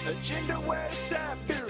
Agenda West Side Beer.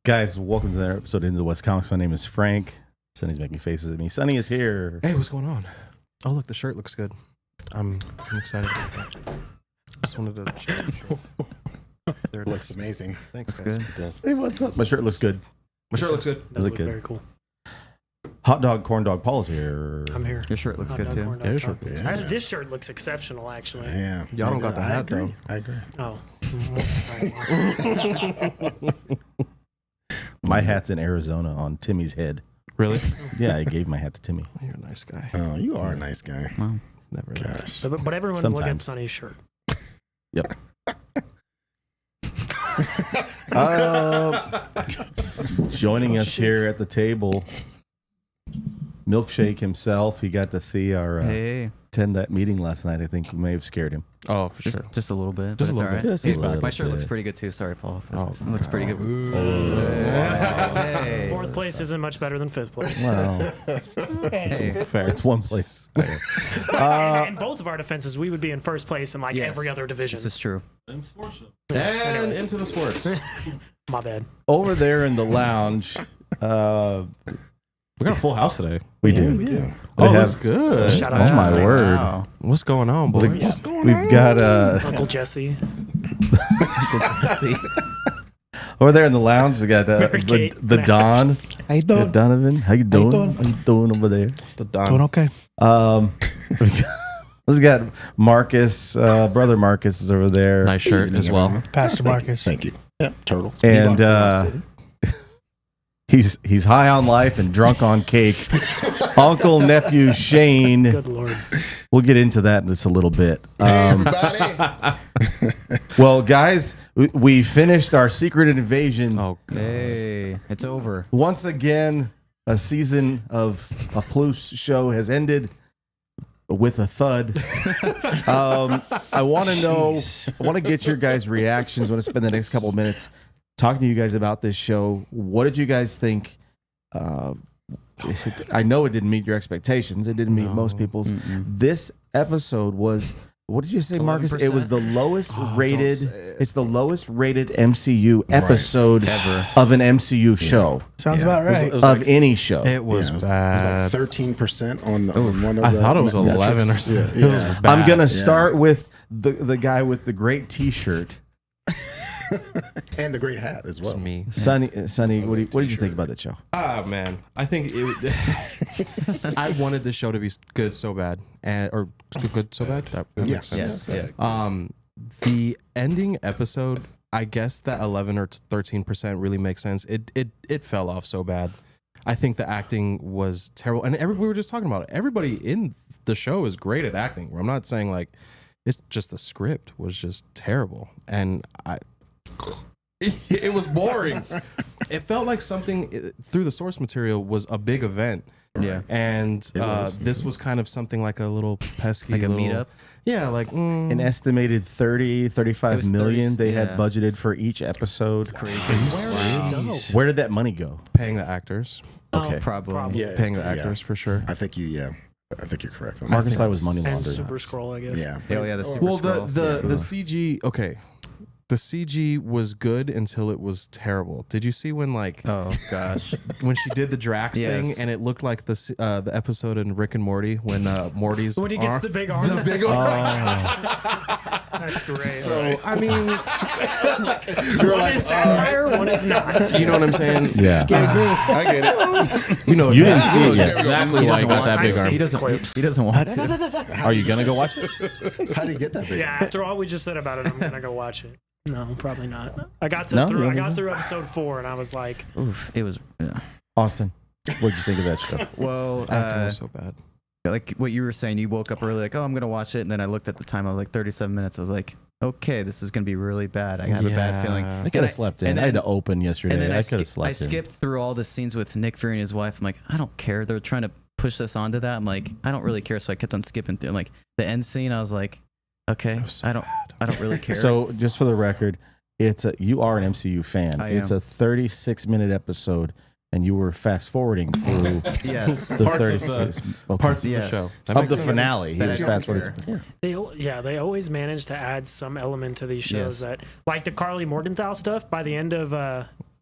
Guys, welcome to another episode of Into the West Comics. My name is Frank. Sonny's making faces at me. Sonny is here. Hey, what's going on? Oh, look, the shirt looks good. I'm excited about that. Just wanted to check the shirt. There it Looks is. amazing. Thanks, That's guys. good. It does. Hey, what's up? My shirt looks good. My shirt looks good. Does Look look good. very cool. Hot dog, corn dog, Paul's here. I'm here. Your shirt looks Hot good dog, too. corn dog, Yeah, your dog. shirt looks good. This shirt looks exceptional, actually. Yeah. Y'all don't got the I hat, agree. though. I agree. Oh. My hat's in Arizona on Timmy's head. Really? Yeah, I gave my hat to Timmy. You're a nice guy. Oh, you are a nice guy. Wow. Never. Gosh. But everyone look at Sometimes. Sonny's shirt. Yep. Joining us here at the table, Milkshake himself. He got to see our Hey, attend that meeting last night. I think we may have scared him. Oh, for just, sure. just a little bit. Just but a it's little all right. bit. Just a He's little back. My shirt bit. looks pretty good too. Sorry, Paul. Oh, It looks pretty good. Hey. Fourth place isn't much better than fifth place. Well, Hey. fair. It's one place. In both of our defenses, we would be in first place in like Yes. every other division. This is true. And Anyways. into the sports. My bad. Over there in the lounge, We got a full house today. we do. Yeah. Oh, have- that's good. Shout Oh out to my Jesse. word! Wow. What's going on, boys? What's going We've on? got Uncle Jesse. See, over there in the lounge. We got Mary Kate. the Don. How you doing? Donovan. How you doing? doing? How you doing over there? It's the Don. Doing okay. We've got Marcus, brother Marcus is over there, Nice shirt as well. Pastor Marcus. Thank you. Yeah, turtles. and Bebop, he's high on life and drunk on cake. Uncle nephew Shane. Good Lord. We'll get into that in just a little bit. everybody. Well, guys, we finished our secret invasion. hey, it's over. Once again, a season of a Plus show has ended with a thud. I want to know, I want to get your guys' reactions. I want to spend the next couple of minutes talking to you guys about this show. What did you guys think? I know it didn't meet your expectations. It didn't meet most people's. This episode was, what did you say, Marcus? It was the lowest rated. It's the lowest rated MCU episode Ever. of an MCU show, Sounds Yeah. about right. It was of like, any show. It was yeah, it was bad. like 13% on one of I the. thought it was metrics. 11 or something. Yeah, It was yeah. bad. I'm gonna start with the guy with the great T-shirt, And the great hat as well. It's me. Sonny. What did you think about that show? Ah, man. I think it. I wanted the show to be good so bad, or good so bad. That makes sense. Yes. Yeah. The ending episode, I guess that 11 or 13% really makes sense. It fell off so bad. I think the acting was terrible, and we were just talking about it. Everybody in the show is great at acting. I'm not saying like it's just the script was just terrible, and it was boring. It felt like something through the source material was a big event, Yeah. And It was. this was kind of something like a little pesky, Like a little, meetup? Yeah, like An estimated 35 It was million 30, they had yeah. budgeted for each episode. Where did that money go? paying the actors, Okay. Oh, probably. Yeah, paying the yeah. actors for sure. I think you're correct. On that. Marcus was money And laundering. Super Scroll, I guess. Yeah. Oh, yeah, the Super Well, Scrolls. the CG, okay, the CG was good until it was terrible. Did you see when Oh, gosh. when she did the Drax Yes. thing and it looked like the episode in Rick and Morty when Morty's When he gets arm- the big arm. the big arm. That's great. So I mean, One is satire, one is not. you know what I'm saying? Yeah. I get it. You know, You didn't see it yet. exactly why I got that big arm. He doesn't want to. Are you gonna go watch it? How do you get that big? Yeah, after all we just said about it, I'm gonna go watch it. No, probably not. I got No? through. You I don't got think through episode 4, and I was like, Oof, it was. Yeah. Austin, what'd you think of that show? Well, Acting was so bad. like what you were saying, you woke up early, like, oh, I'm gonna watch it, and then I looked at the time. I was like, 37 minutes. I was like, okay, this is gonna be really bad. I have a bad feeling. I could have slept in. and I had then- to open yesterday. And then I could have I slept in. skipped through all the scenes with Nick Fury and his wife. I'm like, I don't care. They're trying to push us onto that. I'm like, I don't really care. So I kept on skipping through. Like the end scene, I was like, okay, was so I don't really care. So, just for the record, you are an MCU fan. I It's am. a 36-minute episode, and you were fast forwarding through yes, the Parts of 36 Parts of Yes. the show. That of makes the sense. finale. He That was I fast don't forwarding. care. they always manage to add some element to these shows Yes. that, like the Carly Morgenthau stuff. By the end of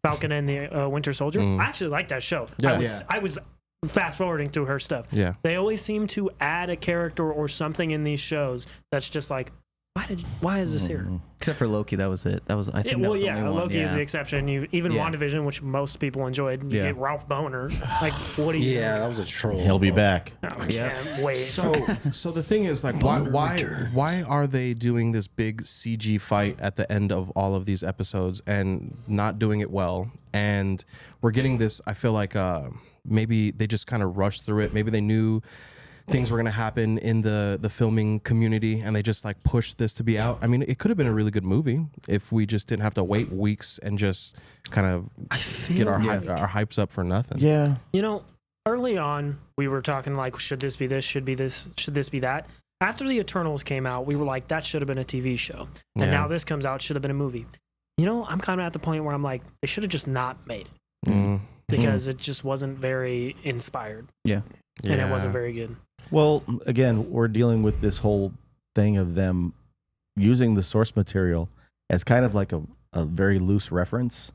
Falcon and the Winter Soldier, I actually liked that show. Yeah. I was fast forwarding through her stuff. Yeah. They always seem to add a character or something in these shows that's just like, why is this here? except for Loki, that was it. That was I think that was the only one. Loki is yeah. the exception. Even Yeah. WandaVision, which most people enjoyed, you Yeah. get Ralph Boner. Like, what do you? Yeah, that was a troll. He'll be back. I Yeah. can't wait. So the thing is, like, why are they doing this big CG fight at the end of all of these episodes and not doing it well? And we're getting this. I feel like maybe they just kind of rushed through it. Maybe they knew things were going to happen in the filming community and they just like pushed this to be out. I mean, it could have been a really good movie if we just didn't have to wait weeks and just kind of get our hypes up for nothing. Yeah. You know, early on, we were talking like, should this be this? Should this be that? After the Eternals came out, we were like, that should have been a TV show. And Yeah. now this comes out, should have been a movie. You know, I'm kind of at the point where I'm like, they should have just not made it Mm. because it just wasn't very inspired Yeah. and it Yeah. wasn't very good. Well, again, we're dealing with this whole thing of them using the source material as kind of like a very loose reference.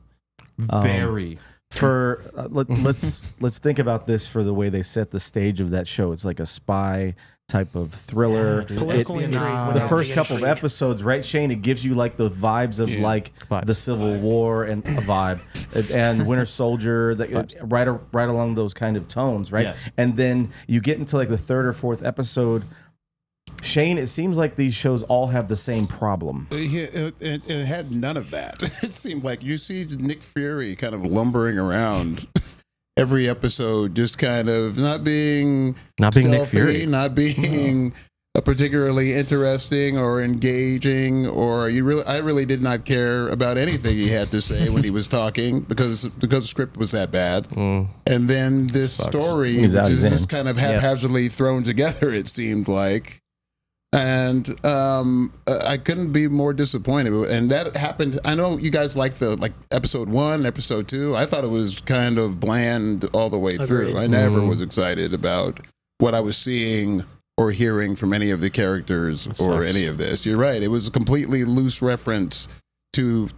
Very. For let's think about this for the way they set the stage of that show. It's like a spy type of thriller. Yeah, dude. Political intrigue Espionage. The without first the couple of intrigue. episodes, right, Shane? It gives you like the vibes of like Vibes. the Civil War and a vibe, and Winter Soldier, right along those kind of tones, right? Yes. And then you get into like the third or fourth episode. Shane, it seems like these shows all have the same problem. It had none of that. It seemed like you see Nick Fury kind of lumbering around every episode, just kind of not being Nick stealthy, Fury. not being particularly interesting or engaging, or I really did not care about anything he had to say when he was talking because the script was that bad. And then this story, He's out, which is he's just in. kind of haphazardly thrown together, it seemed like. And I couldn't be more disappointed. And that happened. I know you guys like episode 1, episode 2. I thought it was kind of bland all the way through. Agreed. I never was excited about what I was seeing or hearing from any of the characters or any of this. You're right. It was a completely loose reference to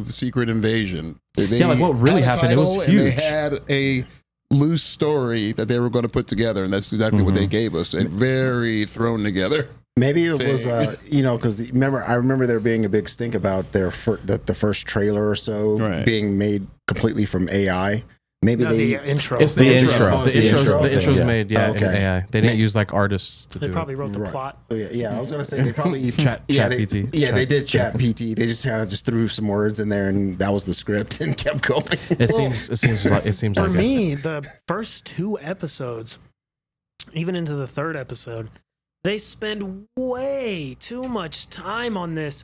Secret Invasion. Yeah, like what really had a happened, it was title and they huge. had a loose story that they were going to put together, and that's exactly what they gave us. And very thrown together. Maybe it was, because I remember there being a big stink about the first trailer or so Right. being made completely from AI. Maybe No, they the intro. It's The the intro. intro. The The intro. intro's Yeah. made, Oh, okay. in AI. They didn't use like artists to They do probably it. wrote the Right. plot. Oh, yeah, I was gonna say they probably Chat PT. They did chat PT. They just kind of just threw some words in there, and that was the script, and kept going. It seems like For it. me, the first 2 episodes, even into the 3rd episode, they spend way too much time on this.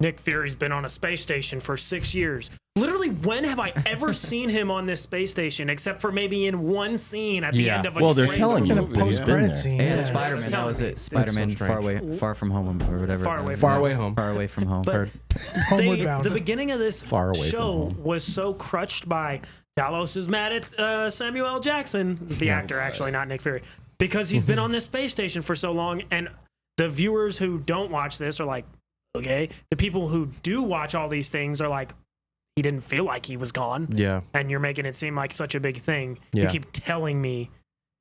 Nick Fury's been on a space station for 6 years. Literally literally, when have I ever seen him on this space station except for maybe in one scene at the end of a Well, they're trailer? telling you In a he's been post-credit there. scene. And Yeah. Spider-Man, that was it. Spider-Man, far from home or whatever. Far away from Far away home. Far away from home. But Homeward Bound. the beginning of this Far away from show home. was so crutched by Talos is mad at Samuel L. Jackson, the actor, actually, not Nick Fury, because he's been on this space station for so long, and the viewers who don't watch this are like, okay. The people who do watch all these things are like, he didn't feel like he was gone. Yeah. And you're making it seem like such a big thing. Yeah. You keep telling me.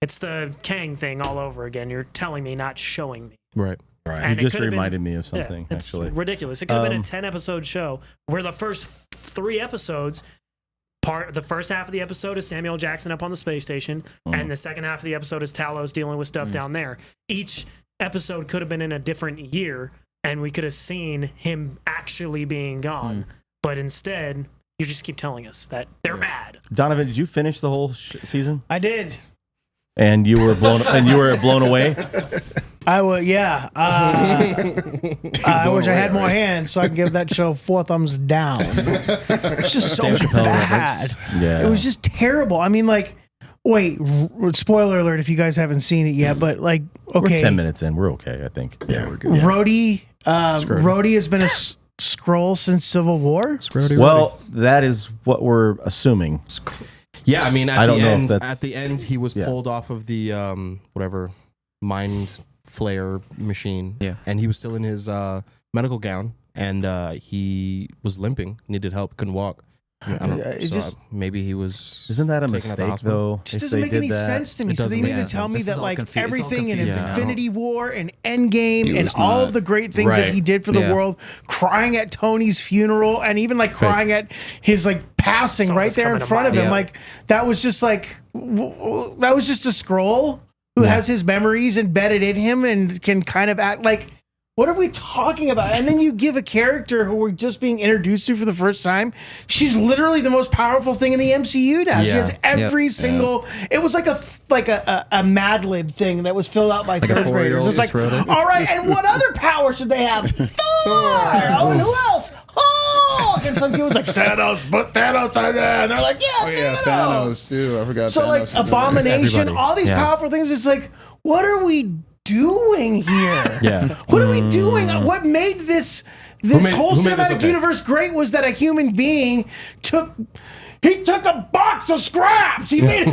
It's the Kang thing all over again. You're telling me, not showing me. Right. Right. You And it just could've been- reminded me of something, it's actually. ridiculous. It could have been a 10-episode show where the first 3 episodes, the first half of the episode is Samuel Jackson up on the space station, and the second half of the episode is Talos dealing with stuff down there. Each episode could have been in a different year, and we could have seen him actually being gone. But instead, you just keep telling us that they're mad. Donovan, did you finish the whole season? I did. And you were blown away? I would, yeah. I wish I had more hands so I could give that show 4 thumbs down. It's just so Dave Chappelle bad. Yeah. It was just terrible. I mean, like, wait, spoiler alert if you guys haven't seen it yet, but like, okay. We're 10 minutes in. We're okay, I think. Yeah. we're good. Rhodey has been a Skrull since Civil War. Well, that is what we're assuming. Yeah, I mean, I don't know if that's- at the end, he was pulled off of the whatever mind flare machine. Yeah. And he was still in his medical gown, and he was limping, needed help, couldn't walk. I don't, It so just- maybe he was. Isn't that a taken at the mistake, hospital. though? Just if doesn't they make did any that? sense to me. It So they doesn't need make to tell me This is that all like confusing. It's all everything in confusing. Infinity War and Endgame and was all not- of the great things that Right. he did for the Yeah. world, crying at Tony's funeral and even like crying at his like passing Someone's right there in coming to front of mind. him. Yeah. Like that was just like that was just a Skrull who has his memories embedded in him and can kind of act like. What are we talking about? And then you give a character who we're just being introduced to for the first time. She's literally the most powerful thing in the MCU now. She Yeah. has every single. It was like a Mad Lib thing that was filled out by Like a third graders. 4-year-old It's like, just wrote it? all right, and what other power should they have? Thor. Oh, and who else? Hulk. And some people's like Thanos, put Thanos on there, and they're like, yeah, Oh yeah, Thanos too. I forgot. So Thanos like was doing Abomination, everybody. all these Yeah. powerful things. It's like, what are we doing here? Yeah. What are we doing? What made this whole who made this cinematic okay? universe great was that a human being took a box of scraps. He made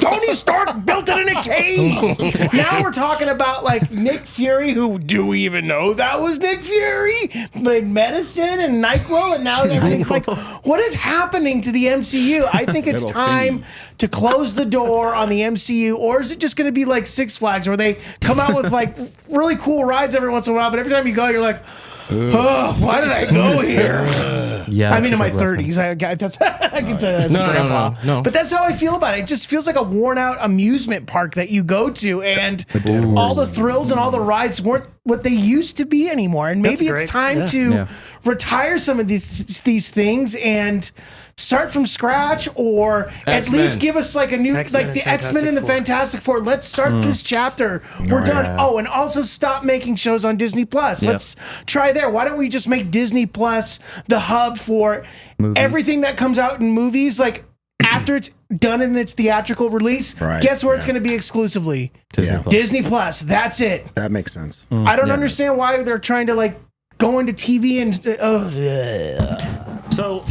Tony Stark built it in a cave. Now we're talking about like Nick Fury, who do we even know that was Nick Fury? Made medicine and NyQuil, and now everything's like, what is happening to the MCU? I think it's Little time to close the door on the MCU, or is it just going to be like Six Flags, where they come out with like really cool rides every once in a while, but every time you go, you're like, oh, why did I go here? Yeah. I mean, in my that's a good 30s, I can say that's No, no, grandpa. no. But that's how I feel about it. It just feels like a worn out amusement park that you go to, and all the thrills and all the rides weren't what they used to be anymore. And maybe That's it's great. time Yeah. to Yeah. retire some of these things and start from scratch, or at X-Men. least give us like a new, X-Men like and the X-Men and the Fantastic Four. Let's start this chapter. We're done. yeah. Oh, and also stop making shows on Disney Plus. Yep. Let's try there. Why don't we just make Disney Plus the hub for everything that comes out in movies? Like after it's done in its theatrical release, Right, guess where it's yeah. going to be exclusively? Yeah, Disney Plus. That's it. that makes sense. I don't understand why they're trying to like go into TV and So,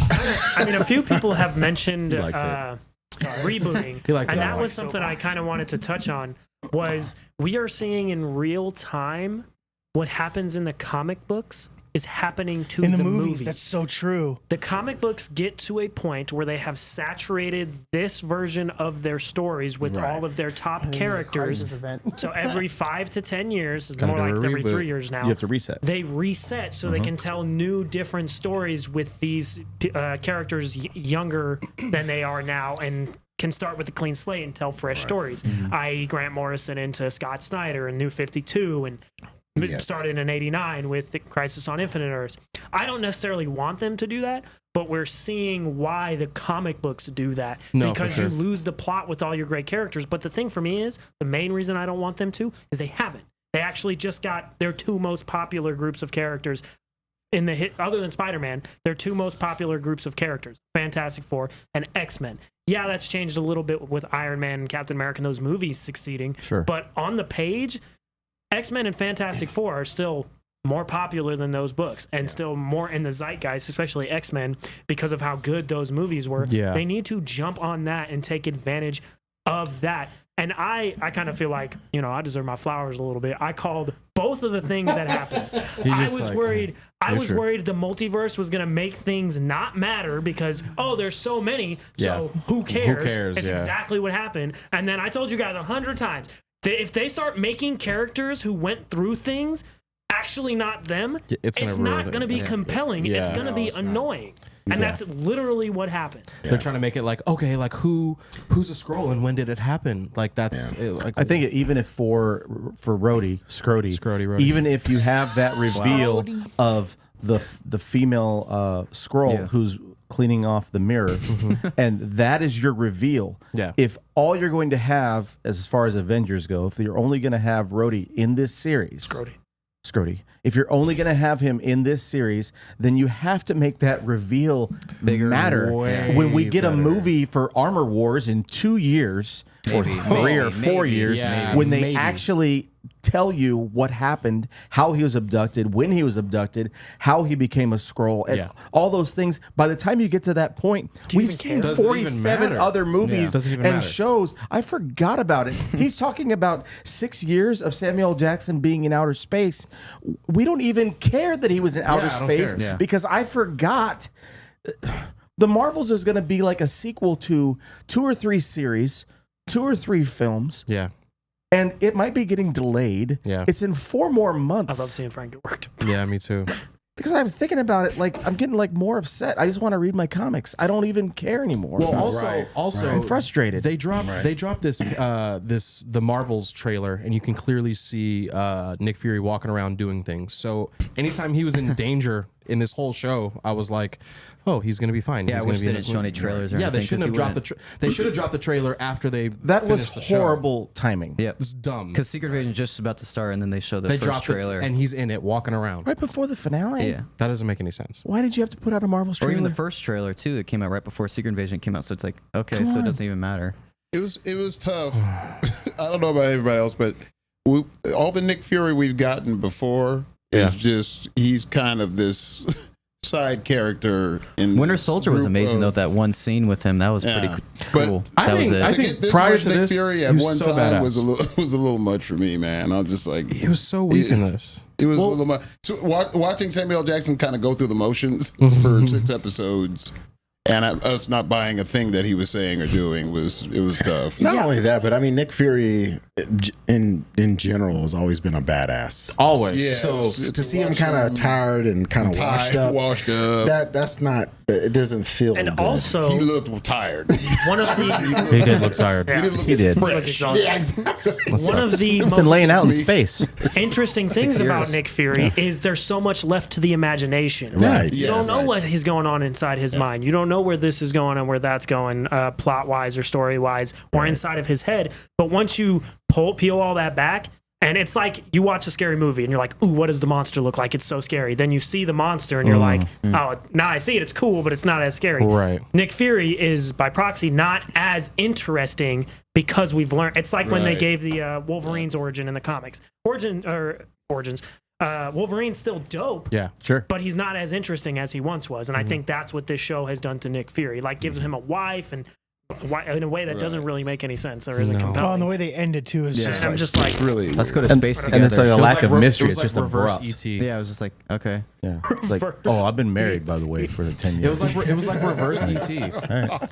I mean, a few people have mentioned liked rebooting, liked and it. that was something I kind of wanted to touch on. Was we are seeing in real time what happens in the comic books is happening to in the the movies. That's so true. The comic books get to a point where they have saturated this version of their stories with all of their top characters. So every 5 to 10 years, Gotta more do like a every reboot. 3 years now, You have to reset. they reset so they can tell new, different stories with these characters younger than they are now, and can start with a clean slate and tell fresh stories. I.e., Grant Morrison into Scott Snyder and New 52, and started in '89 with the Crisis on Infinite Earths. I don't necessarily want them to do that, but we're seeing why the comic books do that, No, because for sure. you lose the plot with all your great characters. But the thing for me is, the main reason I don't want them to is they haven't. They actually just got their 2 most popular groups of characters in the hit other than Spider-Man, their two most popular groups of characters, Fantastic Four and X-Men. Yeah, that's changed a little bit with Iron Man and Captain America and those movies succeeding. Sure. But on the page, X-Men and Fantastic Four are still more popular than those books and still more in the zeitgeist, especially X-Men, because of how good those movies were. Yeah. They need to jump on that and take advantage of that. And I kind of feel like, I deserve my flowers a little bit. I called both of the things that happened. I was worried the multiverse was going to make things not matter because, there's so many, so who cares? It's exactly what happened. And then I told you guys 100 times, that if they start making characters who went through things actually not them, it's not going to be compelling. It's going to be annoying. And that's literally what happened. They're trying to make it like, okay, like who's a scroll and when did it happen? Like that's like, I think even if for Scrody, even if you have that reveal of the female scroll who's cleaning off the mirror, and that is your reveal. Yeah. If all you're going to have, as far as Avengers go, if you're only going to have Rhodey in this series, Scrody. If you're only going to have him in this series, then you have to make that reveal matter. When we get a movie for Armor Wars in 2 years, or 3 or 4 years, when they actually tell you what happened, how he was abducted, when he was abducted, how he became a Skrull, and all those things. By the time you get to that point, we've seen 47 other movies and shows. I forgot about it. He's talking about 6 years of Samuel L. Jackson being in outer space. We don't even care that he was in outer space because I forgot. The Marvels is going to be like a sequel to 2 or 3 series, 2 or 3 films. Yeah. And it might be getting delayed. Yeah. It's in 4 more months. I love seeing Frank get worked. Yeah, me too. Because I was thinking about it, like I'm getting like more upset. I just want to read my comics. I don't even care anymore. Well, also, I'm frustrated. They dropped this the Marvels trailer, and you can clearly see Nick Fury walking around doing things. So anytime he was in danger in this whole show, I was like, oh, he's gonna be fine. Yeah, he's I wish be they didn't show any trailers or anything. they shouldn't have dropped they should have dropped the trailer after they that was finished the show. horrible timing. Yep. It's dumb. Because Secret Invasion is just about to start, and then they show the They first dropped trailer. it, and he's in it walking around. Right before the finale? Yeah. That doesn't make any sense. Why did you have to put out a Marvel's Or trailer? even the first trailer, too. It came out right before Secret Invasion came out, so it's like, okay, Come so on. it doesn't even matter. It was tough. I don't know about everybody else, but all the Nick Fury we've gotten before is just he's kind of this side character in Winter this Soldier was group amazing, though. of- that one scene with him, that was pretty cool. I That was think- it. I To think get this prior much to Nick this, Fury he at was one so time badass. was a little much for me, man. I was just like, He was so weak in this. it was a little much. So watching Samuel L. Jackson kind of go through the motions for 6 episodes, and us not buying a thing that he was saying or doing was tough. Not only that, but I mean, Nick Fury in general has always been a badass. Always. Yeah, So to to see him watch kind him of tired and kind of washed up, that's not. It doesn't feel. And good. also, He looked tired. one of the He did look tired. Yeah. He did. Fresh. Yeah, exactly. one of the Been most laying out in space. interesting things 6 about years. Nick Fury is there's so much left to the imagination. Right. You Yes. don't know what is going on inside his mind. You don't know where this is going and where that's going, plot wise or story wise, or inside of his head. But once you peel all that back, and it's like you watch a scary movie and you're like, ooh, what does the monster look like? It's so scary. Then you see the monster and you're like, oh, now I see it. It's cool, but it's not as scary. Right. Nick Fury is by proxy not as interesting because we've learned. It's like when they Right. gave the Wolverine's origin in the comics. Origins. Wolverine's still dope. Yeah. Sure. But he's not as interesting as he once was, and I think that's what this show has done to Nick Fury. Like, gives him a wife and in a way that doesn't really make any sense or isn't compelling. Oh, and the way they end it too is just. And I'm just like, Really, Let's go to And, space and together. it's like a lack of mystery. It was It's just like reverse abrupt. ET. Yeah, I was just like, okay. Yeah. It's like, oh, I've been married, by the way, for 10 years. It was like reverse ET.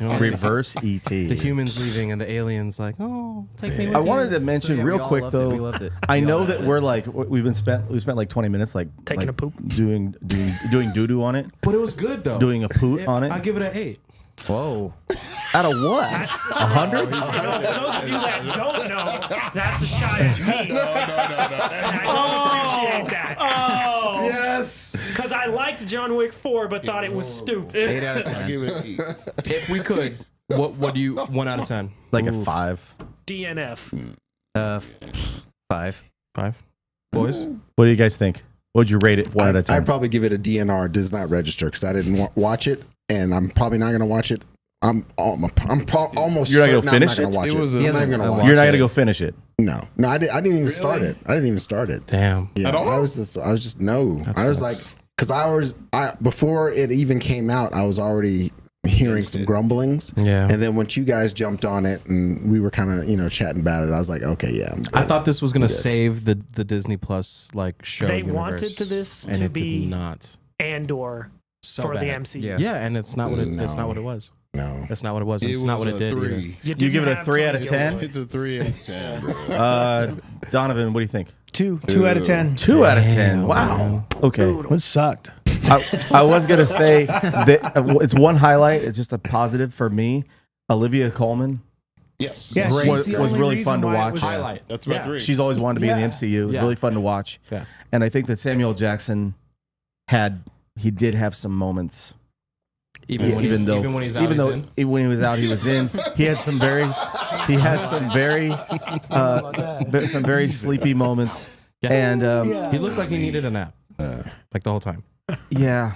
All right. Reverse ET. The humans leaving and the aliens like, oh, take me with I you. wanted to mention yeah, real we all quick loved it. though. We loved it. I We know all that loved it. we're like we spent like 20 minutes like Taking a poop. doing doo doo on it, But it was good though. doing a poot on it. I give it an 8. Whoa. Out of what? 100? for those of you that don't know, that's a shot at me. I don't appreciate that. Oh yes. Because I liked John Wick 4, but thought it was stupid. 8 out of I 10. give it an 8. If we could, what do you 1 out of 10? Like a 5. DNF. 5. 5. Boys? What do you guys think? Would you rate it 1 out of 10? I'd probably give it a DNR, does not register, because I didn't watch it, and I'm probably not going to watch it. I'm almost. You're not gonna certain finish I'm not it? gonna watch It was I'm a- not gonna watch You're not it. gonna go finish it. No, I didn't even start it. I didn't even start it. Damn. Yeah, At all? I was just no. That I was sucks. like, because before it even came out, I was already hearing some grumblings. Yeah. And then once you guys jumped on it and we were kind of chatting about it, I was like, okay, yeah. I'm I good. thought this was gonna save the Disney Plus like show. They universe, wanted to this and to it be did not. Andor So for the bad. MCU. Yeah. Yeah, and it's not what it. It's No. not what it was. No. That's not what it was. And it's not what it was did. a either. 3. You didn't give it a have 3 out of Tony 10? Gilroy. It's a 3 out of 10. Bro. Donovan, what do you think? 2 out of 10. 2 out of 10. Damn, Wow. man. Okay. What sucked? I was gonna say that it's one highlight. It's just a positive for me. Olivia Colman. Yes. Yeah, Great. she's Was the only really reason fun to why it watch. was- Highlight. That's my Yeah. 3. She's always wanted to be in the Yeah. MCU. It was Yeah. really fun to watch. Yeah. And I think that Samuel Jackson did have some moments. Even when he's out, even he's though in. even when he was out, he was in. He had some very sleepy moments. Yeah. And He looked like he needed a nap, like the whole time. yeah,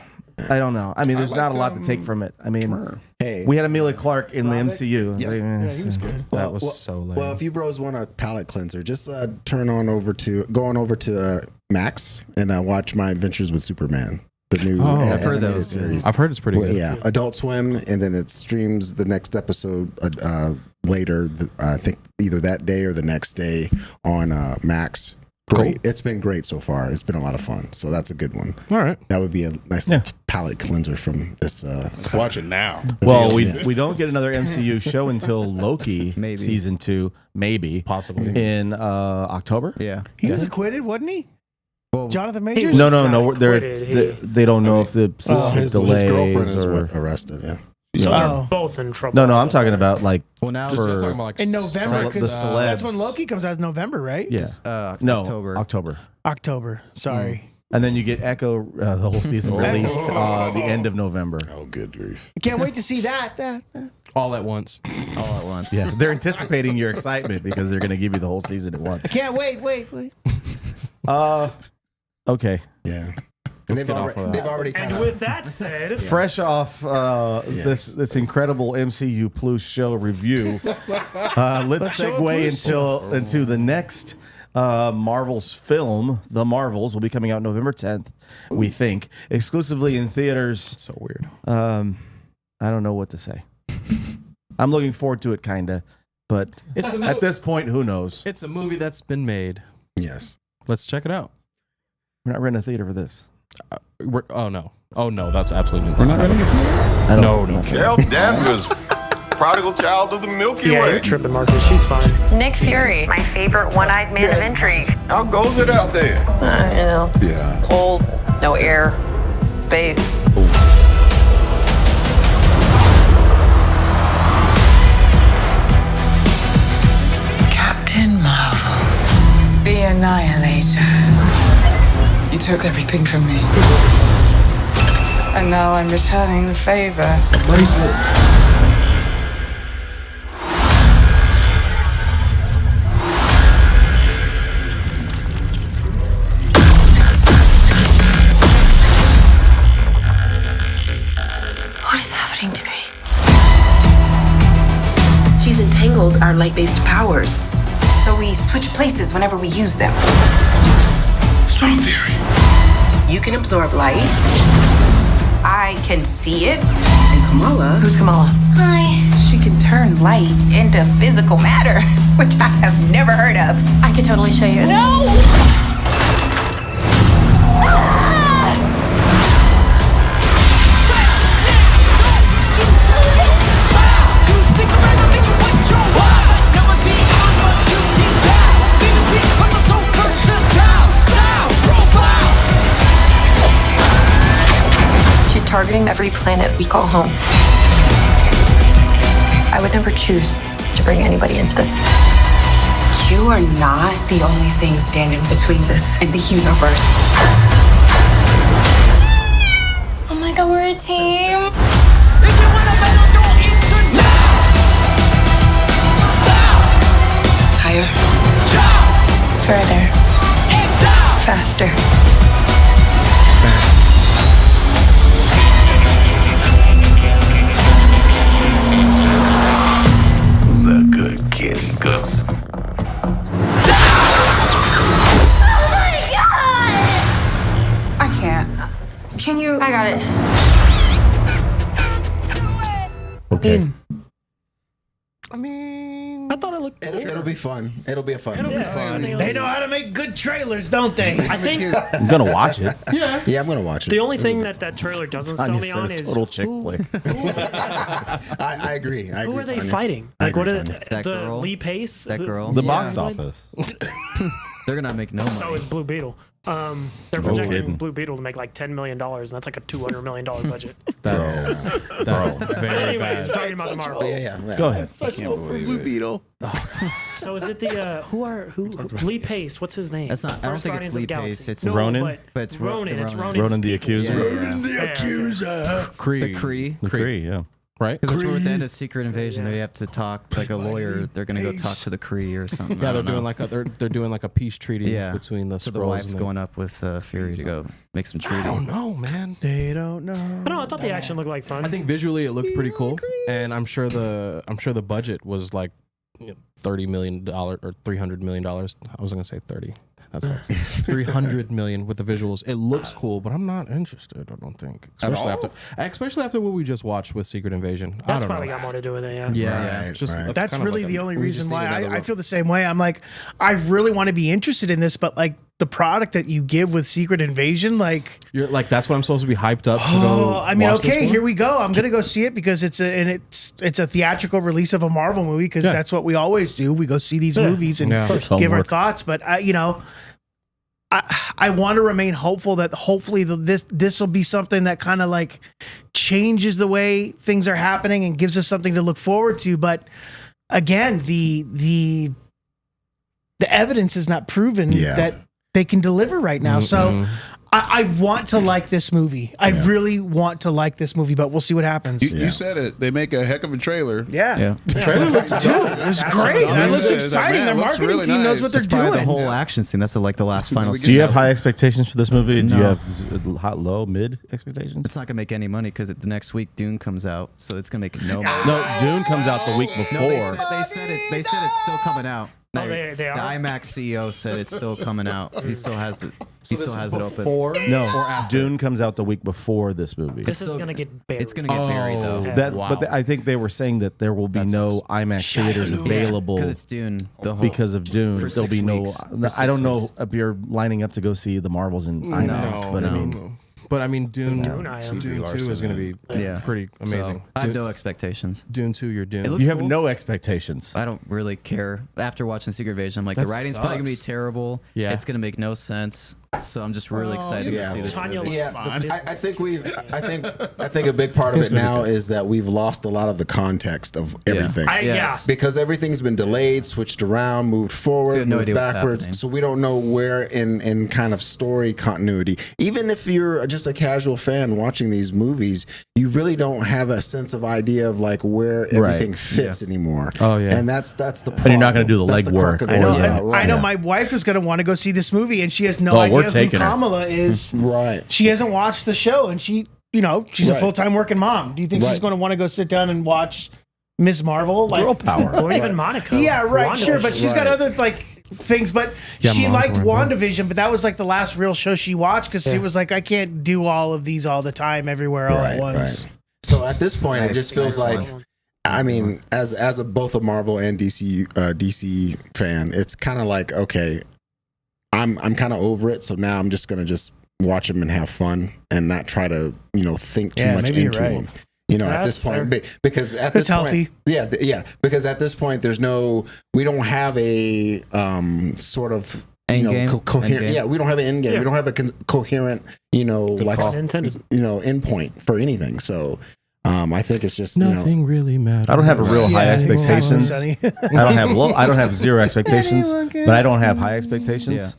I don't know. I mean, there's not a lot to take from it. I mean, Hey, we had Amelia Clark in the MCU. Yeah. Yeah, he was good. That was well- so lame. well, if you bros want a palate cleanser, just go on over to Max and watch My Adventures with Superman, the new Oh, I've heard animated those. series. I've heard it's pretty Well, good. yeah, Adult Swim, and then it streams the next episode later. I think either that day or the next day on Max. Great, It's been great so far. It's been a lot of fun, so that's a good one. All right. That would be a nice little palate cleanser from this. Watch it now. Well, Yeah. we don't get another MCU show until Loki Maybe. season 2, maybe Possibly. in October. Yeah. He was acquitted, wasn't he? Well, Jonathan He Majors? was No. not They acquitted. they don't know if the His delays girlfriend is or arrested. Yeah. So Oh. they're both in trouble. no. I'm talking about like well now So you're talking about like In November, the because celebs. that's when Loki comes out in November, right? yeah. no October. October. Sorry. And then you get Echo, the whole season released the end of November. Oh, good grief. I can't wait to see that. all at once. all at once. Yeah, they're anticipating your excitement because they're going to give you the whole season at once. Can't wait. Okay. Yeah. Let's get off of that. They've already kind And of. with that said, Fresh off this incredible MCU Plus show review, let's segue into the next Marvel's film. The Marvels will be coming out November 10th, we think, exclusively in theaters. So weird. I don't know what to say. I'm looking forward to it, kinda, but It's a at this point, who knows? It's a movie that's been made. Yes. Let's check it out. We're not renting a theater for this. Oh no, that's absolutely not. We're not ready. I don't No. Carol Danvers, prodigal child of the Milky yeah, Way. you're tripping, Marcus. She's fine. Nick Fury, my favorite one-eyed man of intrigue. How goes it out there? Yeah. Cold, no air, space. Captain Marvel, the Annihilator. You took everything from me. And now I'm returning the favor. What is happening to me? She's entangled our light-based powers. So we switch places whenever we use them. Strong theory. You can absorb light. I can see it. And Kamala. Who's Kamala? Hi. She can turn light into physical matter, which I have never heard of. I could totally show you. No! She's targeting every planet we call home. I would never choose to bring anybody into this. You are not the only thing standing between this and the universe. Oh my god, we're a team. Higher. Further. Faster. Okay. I mean, I thought it looked. It'll be fun. It'll be a fun. it'll movie. be fun. They know how to make good trailers, don't they? I think I'm gonna watch it. Yeah, I'm gonna watch it. the only thing that trailer doesn't sell Tanya me on says is total chick flick. I agree. I who agree, are they Tanya. fighting? I Like what agree, is Tanya. That the girl? Lee Pace? That girl. The Yeah. box office. They're gonna make no money. So is Blue Beetle. They're No projecting kidding. Blue Beetle to make like $10 million, and that's like a $200 million budget. That's very Anyways, bad. talking about the Marvel. Yeah. Go ahead. Such hope for Blue Beetle. So is it the who Lee Pace? What's his name? That's not- I don't First think it's Guardians of the Lee Galaxy. Pace, it's no, Ronan? But it's Ronan. It's Ronan. Ronan. Ronan the Accuser. The Accuser. Kree, The Kree. The Kree, yeah. right? Because at the end of Secret Invasion, they have to talk like a lawyer. They're gonna go talk to the Kree or something. Yeah, I they're don't doing know. like they're doing like a peace treaty Yeah. between the So the Skrulls wife's and going up with Fury to go make some treaty. I don't know, man. They don't know. But no, I thought the action looked like fun. I think visually it looked pretty cool, and I'm sure the budget was like $30 million or $300 million. I was gonna say 30. That's like 300 million with the visuals. It looks cool, but I'm not interested. I don't think, especially after what we just watched with Secret Invasion. I That's don't probably know. got more to do with it. Yeah. Yeah, Right, it's just right. That's kind of really like the only we just reason need why another I look. feel the same way. I'm like, I really want to be interested in this, but like the product that you give with Secret Invasion, like, You're like, that's what I'm supposed to be hyped up to go. oh, I mean, watch this okay, for? here we go. I'm gonna go see it because it's a theatrical release of a Marvel movie because Yeah. that's what we always do. We go see these movies and Yeah. It's give our homework. thoughts. But I want to remain hopeful that hopefully this will be something that kind of like changes the way things are happening and gives us something to look forward to. But again, the evidence is not proven Yeah. that they can deliver right now. So I want to like this movie. I really want to like this movie, but we'll see what happens. You said it. They make a heck of a trailer. Yeah. The trailer looked Dude, it was great. That looks exciting. Their marketing really team knows what they're nice. Probably doing. the whole action scene. That's like the last final We scene. Do you have high expectations for this movie? Do you No. have hot, low, mid expectations? It's not gonna make any money because the next week Dune comes out, so it's gonna make no money. No, Dune comes out the week No, before. they said it. They said it's still coming out. Oh, they The are? IMAX CEO said it's still coming out. He still has it. He still has it open. No, or after? Dune comes out the week before this movie. This is still- gonna get buried. It's gonna get buried though. Yeah. That, Wow. but I think they were saying that there will be no IMAX theaters available Because it's Dune. The whole, because of Dune. for There'll be 6 no. weeks. For I don't 6 know weeks. if you're lining up to go see the Marvels in IMAX, but I mean, But I mean, Dune I am. 2 is going to be Yeah. pretty amazing. So, I have no expectations. Dune 2, you're Dune. It looks you have cool. no expectations. I don't really care. After watching Secret Invasion, I'm like, That the writing's probably gonna be sucks. terrible. Yeah. It's gonna make no sense. So I'm just really excited yeah. to see this Tanya movie. looks Yeah, the I think a big part of it now is that we've lost a lot of the context of everything. Yes. Because everything's been delayed, switched around, moved So you forward, have no moved idea what's backwards. happening. So we don't know where in kind of story continuity. Even if you're just a casual fan watching these movies, you really don't have a sense of idea of like where everything fits anymore. Oh, yeah. And that's the problem. And you're not gonna do the That's legwork. crux of the I know. world. Yeah, I know. right. My wife is going to want to go see this movie, and she has no Oh, idea we're who taking her. Kamala is. Right. She hasn't watched the show, and she's a Right. full-time working mom. Do you think she's Right. going to want to go sit down and watch Ms. Marvel? Girl power. or even Monaco. Yeah, right, sure, but she's got Right. other like things. But Yeah, she liked Monaco, WandaVision, but that was like the last real show she watched because she was like, I can't do all of these all the time, everywhere, all at once. So at this point, it just feels nice like, I mean, as both a Marvel and DC fan, it's kind of like, okay, I'm kind of over it. So now I'm just gonna just watch them and have fun and not try to think too Yeah, much maybe you're into right. them. At That's this point, fair. because at That's this point, healthy. yeah, because at this point, we don't have a sort of Endgame? coherent. Endgame. Yeah, we don't have an end game. Yeah. We don't have a coherent, like Pun intended. endpoint for anything. So I think it's just Nothing really matters. I don't have a real high Yeah, expectations. Sonny. I don't have zero expectations, but I don't have high expectations.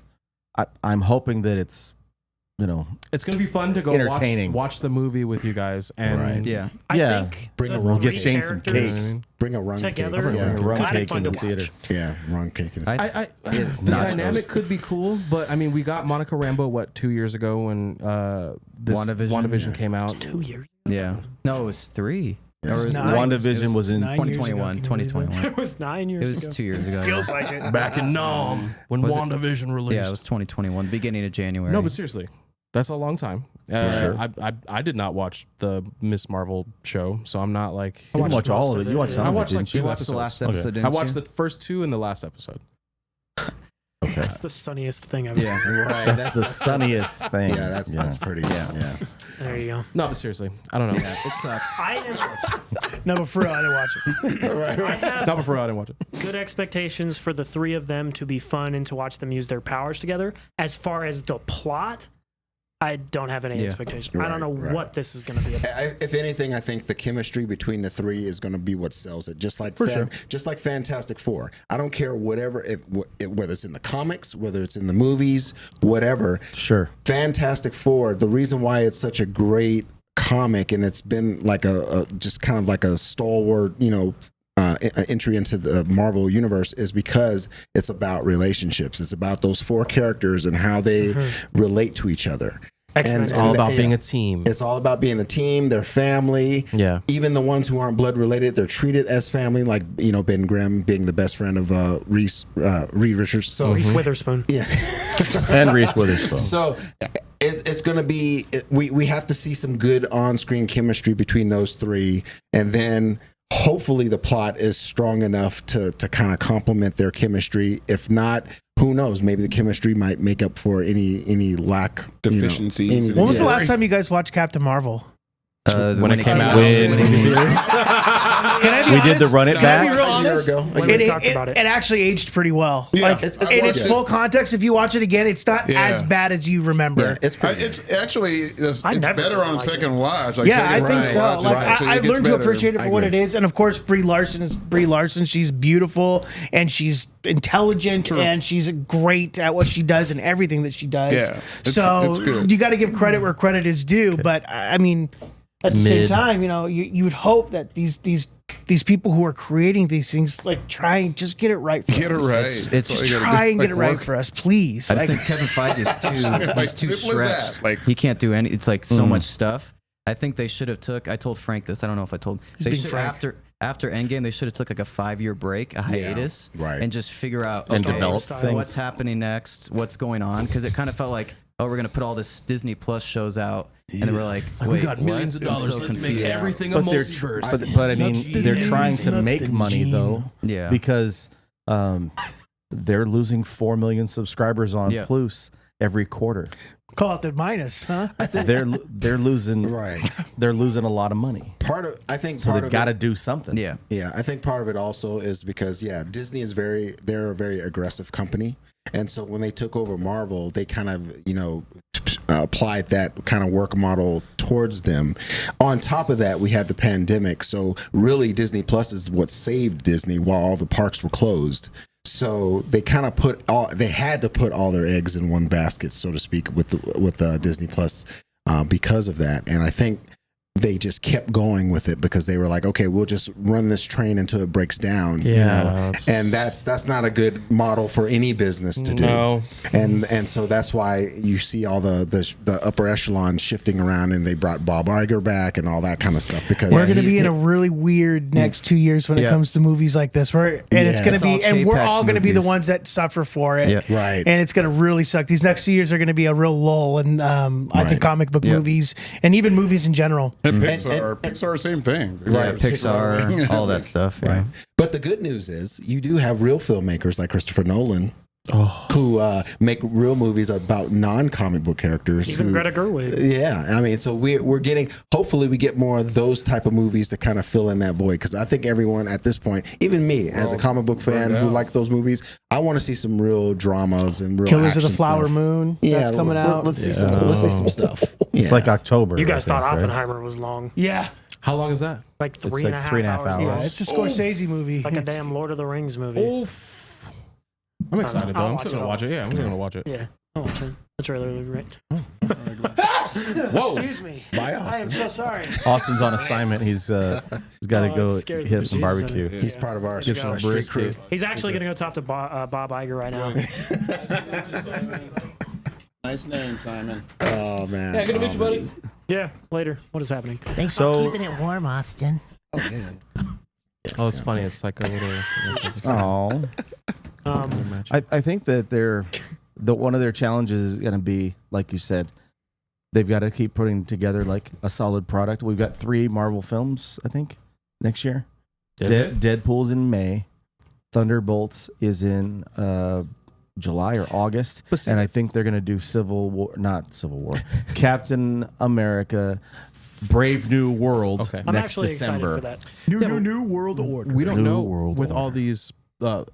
I'm hoping that it's It's going to be fun to go entertaining. watch the movie with you guys. And Right. Yeah. I Yeah. think Bring the a rum Get three Shane some characters cake. bring a rum together. cake. Yeah, Bring a rum Kinda cake fun in to the theater. watch. yeah, rum cake. I the Nachos. dynamic could be cool, but I mean, we got Monica Rambeau 2 years ago when this WandaVision? WandaVision came out. 2 years. Yeah. No, it was 3. Yeah, Or it was it was nine. WandaVision was in 9 years ago. 2021. Can you believe 2021. It was 9 years It was ago. 2 years ago. Feels like it. Back in Nam when Was it- WandaVision released. Yeah, it was 2021, beginning of January. No, but seriously, That's a long time. I did not watch the Miss Marvel show, so I'm not like. You didn't watch all of it. You watched some I of it, watched like didn't you? 2 watched episodes. the last episode, didn't I watched you? the first 2 and the last episode. Okay. That's the sunniest thing I've Yeah, ever. right. That's the sunniest thing. Yeah, that's pretty. Yeah. There you go. No, but seriously, I don't know. It sucks. I am. No, but for real, I didn't watch it. I have Not before I didn't watch it. good expectations for the three of them to be fun and to watch them use their powers together. As far as the plot, I don't have any expectations. I don't know what this is going to be about. If anything, I think the chemistry between the three is going to be what sells it. Just like just like Fantastic Four. I don't care whatever, whether it's in the comics, whether it's in the movies, whatever. Sure. Fantastic Four. The reason why it's such a great comic and it's been like a just kind of like a stalwart, entry into the Marvel universe is because it's about relationships. It's about those 4 characters and how they relate to each other. X-Men. It's all about being a team. It's all about being a team, their family. Yeah. Even the ones who aren't blood related, they're treated as family. Like Ben Grimm being the best friend of Reed Richards. So Reese Witherspoon. yeah. And Reese Witherspoon. So it's going to be. We have to see some good on-screen chemistry between those 3, and then hopefully the plot is strong enough to kind of complement their chemistry. If not, who knows? Maybe the chemistry might make up for any lack Deficiencies. When was the last time you guys watched Captain Marvel? When it came out. Can I be We honest? did the run it Can I be back real a year honest? ago. When we talked about it. It actually aged pretty well. Yeah. Like It's in its worth it. full context, if you watch it again, it's not Yeah. as bad as you remember. Yeah, it's pretty. It's actually it's I never better on liked second it. watch. Like Yeah, I second think so. watch, Like actually, it I've gets learned to better. appreciate it for what it is, and of course, Brie Larson is Brie Larson. She's beautiful and she's intelligent and she's great at what she does and everything that she does. Yeah, it's so good. you got to give credit where credit is due. But I mean, at the same Mid. time, you would hope that these people who are creating these things try and just get it right. For Get it us. right. It's That's all Just you gotta try do. and get it Like, right work. for us, please. I Like, just think Kevin Feige is Like, too simple as stretched. that. Like- He can't do any. It's like so much stuff. I think they should have took. I told Frank this. I don't know if I told. They being should Frank. after Endgame. They should have took like a 5-year break, a hiatus, right. and just figure out And okay, develop things. what's happening next, what's going on, because it kind of felt like we're gonna put all this Disney Plus shows out, and then we're like, wait, we got millions what? of I'm dollars. so Let's make confused. everything a But they're multiverse. but I mean they're trying to make money though. Yeah. Because they're losing 4 million subscribers on Yeah. Plus every quarter. call it the minus, huh? They're losing Right. They're losing a lot of money. I think So part they've of got to it, do something. Yeah. Yeah, I think part of it also is because Disney is they're a very aggressive company, and so when they took over Marvel, they kind of applied that kind of work model towards them. On top of that, we had the pandemic, so really Disney Plus is what saved Disney while all the parks were closed. So they kind of they had to put all their eggs in one basket, so to speak, with Disney Plus because of that, and I think they just kept going with it because they were like, okay, we'll just run this train until it breaks down. Yeah, and that's not a good model for any business to do. No. And so that's why you see all the upper echelon shifting around, and they brought Bob Iger back and all that kind of stuff because We're going to be in a really weird next 2 years when it Yeah. comes to movies like this. It's going to It's be, all and we're J-Pax all going to be the movies. ones that suffer for it. Yeah. Right. And it's going to really suck. These next 2 years are going to be a real lull in, I think, comic book movies and even movies in general. And Pixar, same thing. Yeah, Pixar, all that stuff. Yeah. Right. But the good news is you do have real filmmakers like Christopher Nolan who make real movies about non-comic book characters. Even Greta Gerwig. Yeah, I mean, so we're getting. Hopefully, we get more of those type of movies to kind of fill in that void. Because I think everyone at this point, even me as a comic book fan who like those movies, I want to see some real dramas and real Killers of the action Flower stuff. Moon. Yeah, That's coming out. Let's see some. Let's see some stuff. It's like October. You guys I think, thought right? Oppenheimer was long. Yeah. How long is that? Like like 3.5 hours. Yeah, it's a Scorsese movie. Like a It's- damn Lord of the Rings movie. Oof. I'm excited though. I'll I'm watch still it gonna all. watch it. Yeah, I'm still gonna watch it. Yeah. I'll watch it. The trailer looked great. Whoa. Excuse me. Bye, I am Austin. so sorry. Austin's on assignment. He's got to Oh, go it scared the hit some bejesus out of barbecue. me. He's part of our Get some street brisket. crew. He's actually going to go talk to Bob Iger right now. Nice name, Simon. Oh man. Yeah, good to meet you, buddy. Yeah, later. What is happening? Thanks So- for keeping it warm, Austin. Oh man. Oh, it's funny. It's like a little. Oh, I think that one of their challenges is going to be, like you said, they've got to keep putting together like a solid product. We've got 3 Marvel films, I think, next year. Deadpool's in May. Thunderbolts is in July or August, and I think they're going to do Captain America, Brave New World I'm next actually December. excited for that. New world order. We don't New know World with Order. all these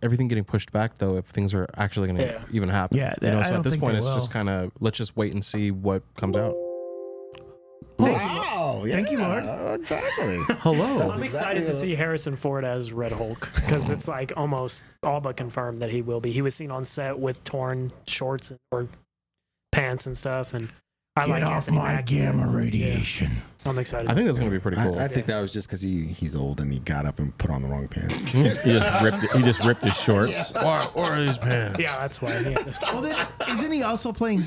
everything getting pushed back though if things are actually going to even happen. Yeah, you know. I So don't at this think point, they it's just will. kind of let's just wait and see what comes out. Wow. Thank you, Lord. Exactly. Hello. That's I'm excited exactly to see Harrison Ford as Red Hulk because it's like almost all but confirmed that he will be. He was seen on set with torn shorts or pants and stuff, and I like Anthony Mackie as him. radiation. Yeah. I'm excited. I think that's going to be pretty cool. I think that was just because he's old and he got up and put on the wrong pants. He just ripped his shorts. or his pants. yeah, that's why. Yeah. Well, then, isn't he also playing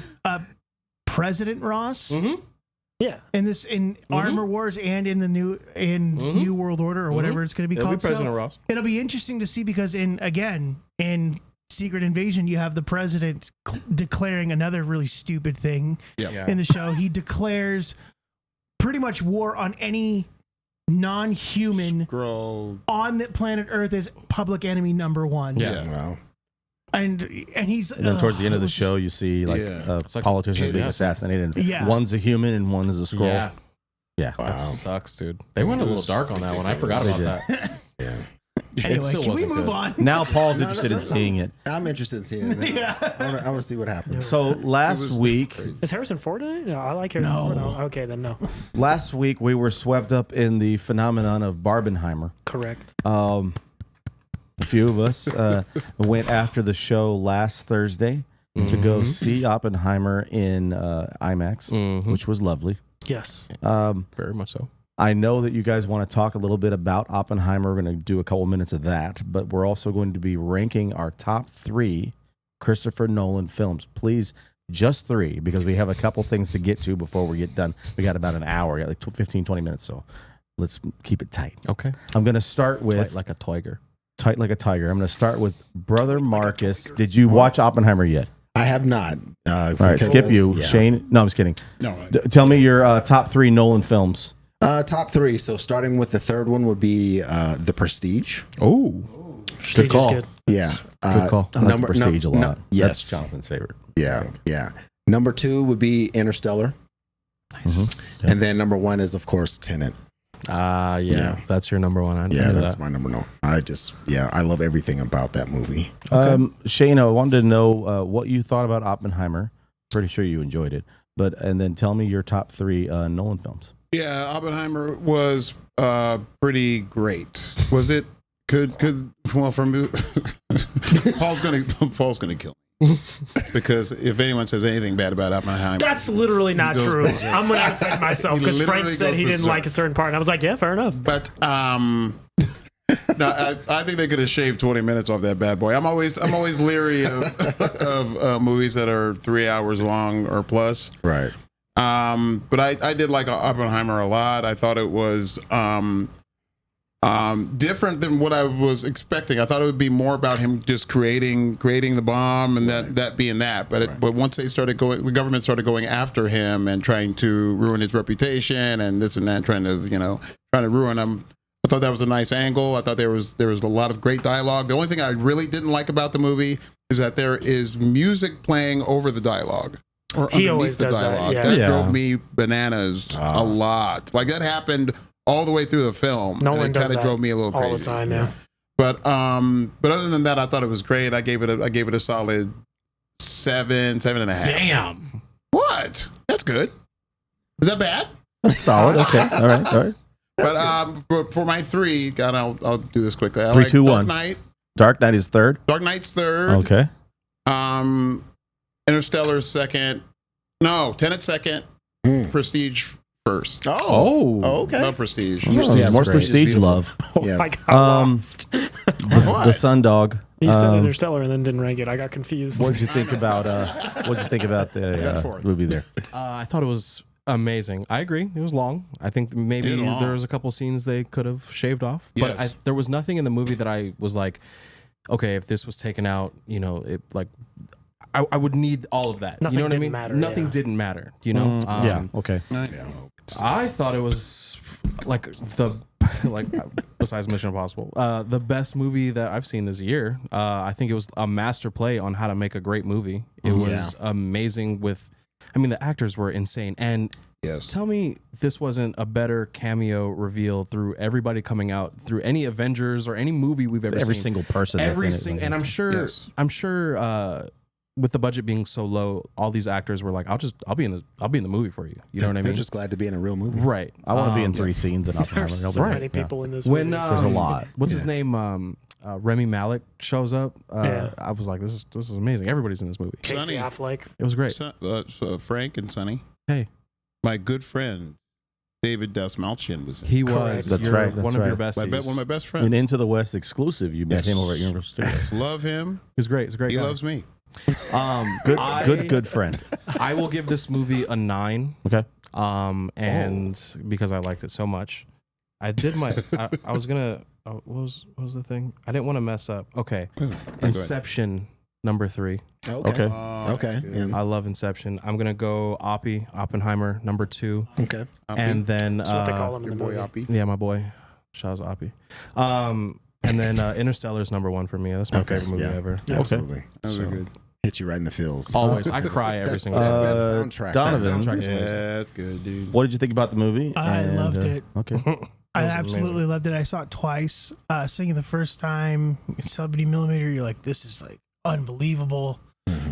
President Ross Yeah. in Armor Wars and in the New World Order or whatever it's going to be It'll called? be President Ross. It'll be interesting to see because in Secret Invasion, you have the president declaring another really stupid thing in the show. He declares pretty much war on any non-human on the planet Earth as public enemy number 1. Yeah. Wow. And he's And then towards the end of the show, you see like like politicians some being kids. assassinated. Yeah. One's a human and one is a scroll. Yeah. Yeah. That sucks, dude. They went a little dark on that one. I forgot about that. Yeah. Anyway, still can we wasn't move good. on? Now Paul's interested in seeing it. I'm interested in seeing it. I want to see what happens. So last week, Is Harrison Ford in it? No, I like Harrison Ford. No. Okay, then no. we were swept up in the phenomenon of Barbenheimer. Correct. A few of us went after the show last Thursday to go see Oppenheimer in IMAX, which was lovely. Yes. Very much so. I know that you guys want to talk a little bit about Oppenheimer. We're going to do a couple minutes of that, but we're also going to be ranking our top 3 Christopher Nolan films. Please, just 3, because we have a couple things to get to before we get done. We got about an hour, like 15, 20 minutes, so let's keep it tight. Okay. I'm going to start with... Tight like a tiger. Tight like a tiger. I'm going to start with Brother Marcus. Did you watch Oppenheimer yet? I have not. All right, skip you. Yeah. Shane? No, I'm just kidding. No. Tell me your top 3 Nolan films. Top 3. So starting with the third one would be The Prestige. Oh. Good call. Good. Yeah. Good call. I like Prestige a lot. Yes. That's Jonathan's favorite. Yeah. Number 2 would be Interstellar. Nice. And then number 1 is, of course, Tenet. Yeah. That's your number 1. I Yeah, knew that's that. my number 1. I love everything about that movie. Shane, I wanted to know what you thought about Oppenheimer. Pretty sure you enjoyed it. And then tell me your top 3 Nolan films. Yeah, Oppenheimer was pretty great. Was it? Well, from Paul's gonna kill me because if anyone says anything bad about Oppenheimer, That's literally not goes true. berserk. I'm going to defend myself He because Frank literally said he goes didn't berserk. like a certain part. And I was like, yeah, fair enough. But no, I think they could have shaved 20 minutes off that bad boy. I'm always leery of movies that are 3 hours long or plus. Right. But I did like Oppenheimer a lot. I thought it was different than what I was expecting. I thought it would be more about him just creating the bomb and that being that. But but once the government started going after him and trying to ruin his reputation and this and that, trying to ruin him. I thought that was a nice angle. I thought there was a lot of great dialogue. The only thing I really didn't like about the movie is that there is music playing over the dialogue. Or He underneath always the does that, dialogue. yeah. That Yeah. drove me bananas a lot. Like that happened all the way through the film. Nolan and it does kind of that drove me a little crazy. all the time, yeah. But other than that, I thought it was great. I gave it a solid 7.5. Damn. What? That's good. Is that bad? That's solid. Okay. All right. But for my 3, God, I'll do this quickly. I 3, like 2, Dark 1. Knight. Dark Knight is 3rd. Dark Knight's 3rd. Okay. Interstellar's 2nd. No, Tenet's 2nd. Prestige 1st. Oh. Okay. Love Prestige. Yeah, more great. Prestige love. Oh Yeah. my God. Lost. The Sundog. He said Interstellar and then didn't rank it. I got confused. What did you think about the movie there? I thought it was amazing. I agree. It was long. I think maybe It long. there was a couple scenes they could have shaved off. But Yes. there was nothing in the movie that I was like, okay, if this was taken out, I would need all of that. Nothing you know what I didn't mean? matter, Nothing yeah. didn't matter. You know? Yeah. Okay. I thought it was like besides Mission Impossible, the best movie that I've seen this year. I think it was a master play on how to make a great movie. It was amazing. The actors were insane. And tell me this wasn't a better cameo reveal through everybody coming out through any Avengers or any movie we've ever seen. Every single person. And I'm sure. With the budget being so low, all these actors were like, "I'll be in the movie for you." You know what I mean? They're just glad to be in a real movie, right? I want to be in 3 scenes in Oppenheimer. There's so many people in this When movie. There's a lot. What's his name? Remy Malek shows up. I was like, this is amazing. Everybody's in this movie. Casey Sonny. Affleck. It was great. So Frank and Sonny. Hey, My good friend David Dastmalchian was in. he was. That's You're right, that's one of your right. besties. one of my best An friends. Into the West exclusive. You met him over at Universal Studios. Love him. He's great. He's a great He guy. loves me. Good friend. I will give this movie a 9. Okay. And because I liked it so much, I did my. I was gonna. What was the thing? I didn't want to mess up. Okay. Inception number 3. Okay. Okay. Yeah. I love Inception. I'm gonna go Oppenheimer number 2, Okay. and then That's what they call him in Your the boy movie. Oppie. yeah, my boy, shout out to Oppie. And then Interstellar is number 1 for me. That's my favorite movie ever. Absolutely. Those are good. Hit you right in the feels. Always, I cry every single time. That soundtrack. Donovan, Soundtrack is amazing. Yeah, that's good, dude. what did you think about the movie? I loved it. Okay. I was absolutely amazing. loved it. I saw it twice. Seeing it the first time, 70mm, you're like, this is like unbelievable.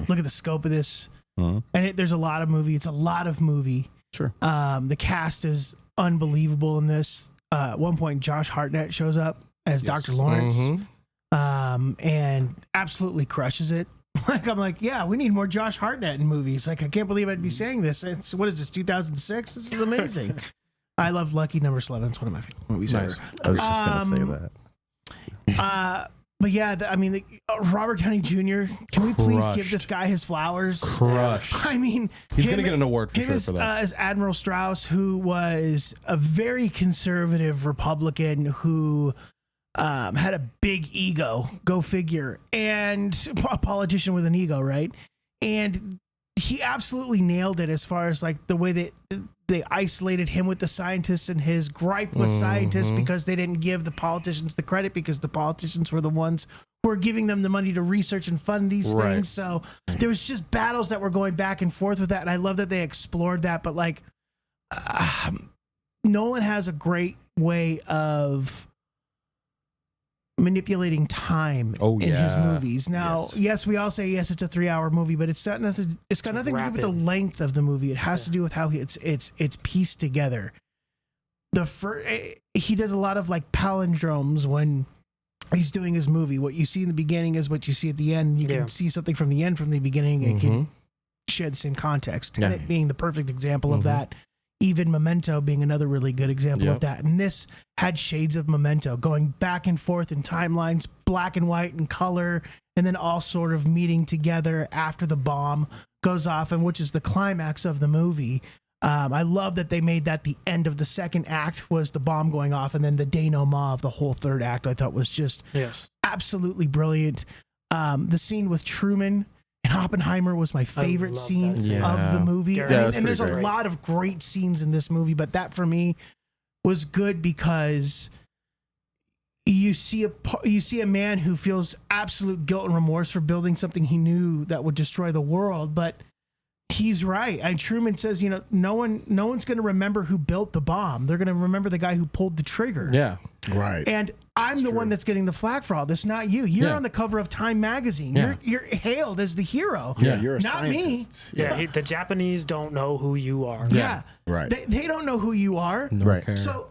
Look at the scope of this. Mhm. And there's a lot of movie. It's a lot of movie. Sure. The cast is unbelievable in this. At one point, Josh Hartnett shows up as Dr. Lawrence, and absolutely crushes it. Like, I'm like, yeah, we need more Josh Hartnett in movies. Like, I can't believe I'd be saying this. What is this, 2006? This is amazing. I love Lucky Number 11. It's one of my favorite movies Nice. ever. I was just gonna say that. But yeah, Robert Downey Jr. Can we please give Crushed. this guy his flowers? Crushed. I mean, He's gonna get an award for him sure as, for that. as Admiral Strauss, who was a very conservative Republican who had a big ego, go figure, and a politician with an ego, right? And he absolutely nailed it as far as like the way that they isolated him with the scientists, and his gripe with scientists because they didn't give the politicians the credit because the politicians were the ones who were giving them the money to research and fund these things. So there was just battles that were going back and forth with that. And I love that they explored that. But like, Nolan has a great way of manipulating time in his movies. Now, yes, we all say yes, it's a 3-hour movie, but it's not nothing. It's got nothing to do with the length of the movie. It has to do with how it's pieced together. He does a lot of like palindromes when he's doing his movie. What you see in the beginning is what you see at the end. You can see something from the end from the beginning, and it can share the same context. Tenet being the perfect example of that. Even Memento being another really good example of that. And this had shades of Memento, going back and forth in timelines, black and white and color, and then all sort of meeting together after the bomb goes off, and which is the climax of the movie. I love that they made that the end of the second act was the bomb going off, and then the denouement of the whole third act I thought was just absolutely brilliant. The scene with Truman and Oppenheimer was my favorite scene of the movie. And there's a lot of great scenes in this movie, but that for me was good because you see a man who feels absolute guilt and remorse for building something he knew that would destroy the world, but he's right. And Truman says, no one's going to remember who built the bomb. They're going to remember the guy who pulled the trigger. Yeah. Right. And I'm the one that's getting the flag for all this, not you. You're on the cover of Time magazine. You're hailed as the hero. Yeah, you're a not scientist. Yeah, the Japanese don't know who you are. Yeah. Right. They don't know who you are. Right. So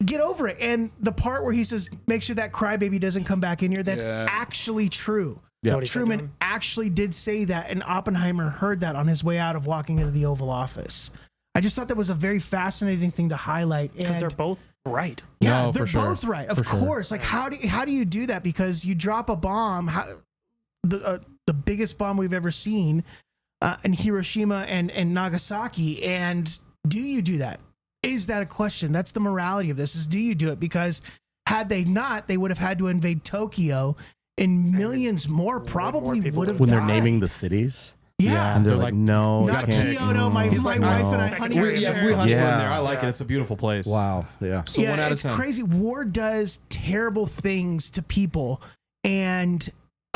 get over it. And the part where he says, make sure that crybaby doesn't come back in here, that's actually true. Yeah. Truman actually did say that, and Oppenheimer heard that on his way out of walking into the Oval Office. I just thought that was a very fasciinating thing to highlight. Because they're both right. Yeah, No, they're for both sure. right. Of course. Like, how do you do that? Because you drop a bomb, the biggest bomb we've ever seen in Hiroshima and Nagasaki, and do you do that? Is that a question? That's the morality of this, is do you do it? Because had they not, they would have had to invade Tokyo and millions more probably people would have When they're died. naming the cities, Yeah. and they're They're like, like, no, you Not can't. Kyoto, my He's wife like, and I no. honeymooned Secretary there. of we honeymooned Yeah. there. I like it. It's a beautiful place. Wow. Yeah. So Yeah, 1 out of it's 10. crazy. War does terrible things to people, and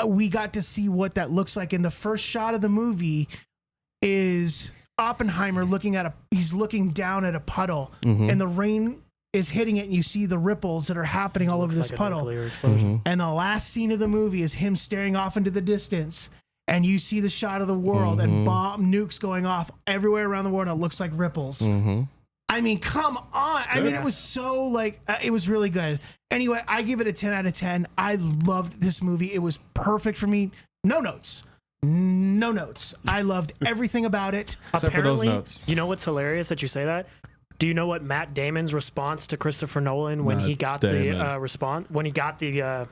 we got to see what that looks like. And the first shot of the movie is Oppenheimer he's looking down at a puddle, and the rain is hitting it, and you see the ripples that are happening all over this Like a puddle. nuclear explosion. And the last scene of the movie is him staring off into the distance, and you see the shot of the world and bomb nukes going off everywhere around the world. It looks like ripples. I mean, come on. I mean, it was so like, it was really good. Anyway, I give it a 10 out of 10. I loved this movie. It was perfect for me. No notes. No notes. I loved everything about it. Except for those Apparently, notes. You know what's hilarious that you say that? Do you know what Matt Damon's response to Christopher Nolan when he got the response? When he got the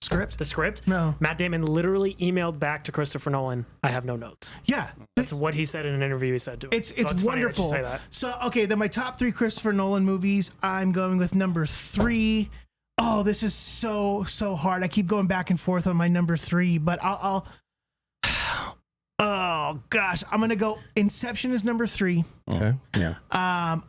Script? the script? No. Matt Damon literally emailed back to Christopher Nolan, "I have no notes." Yeah. That's what he said in an interview. He said to him. It's So funny that you wonderful. say that. So, okay, then my top 3 Christopher Nolan movies, I'm going with number 3. Oh, this is so hard. I keep going back and forth on my number 3, but I'll oh gosh, I'm gonna go Inception is number 3. Okay. Yeah.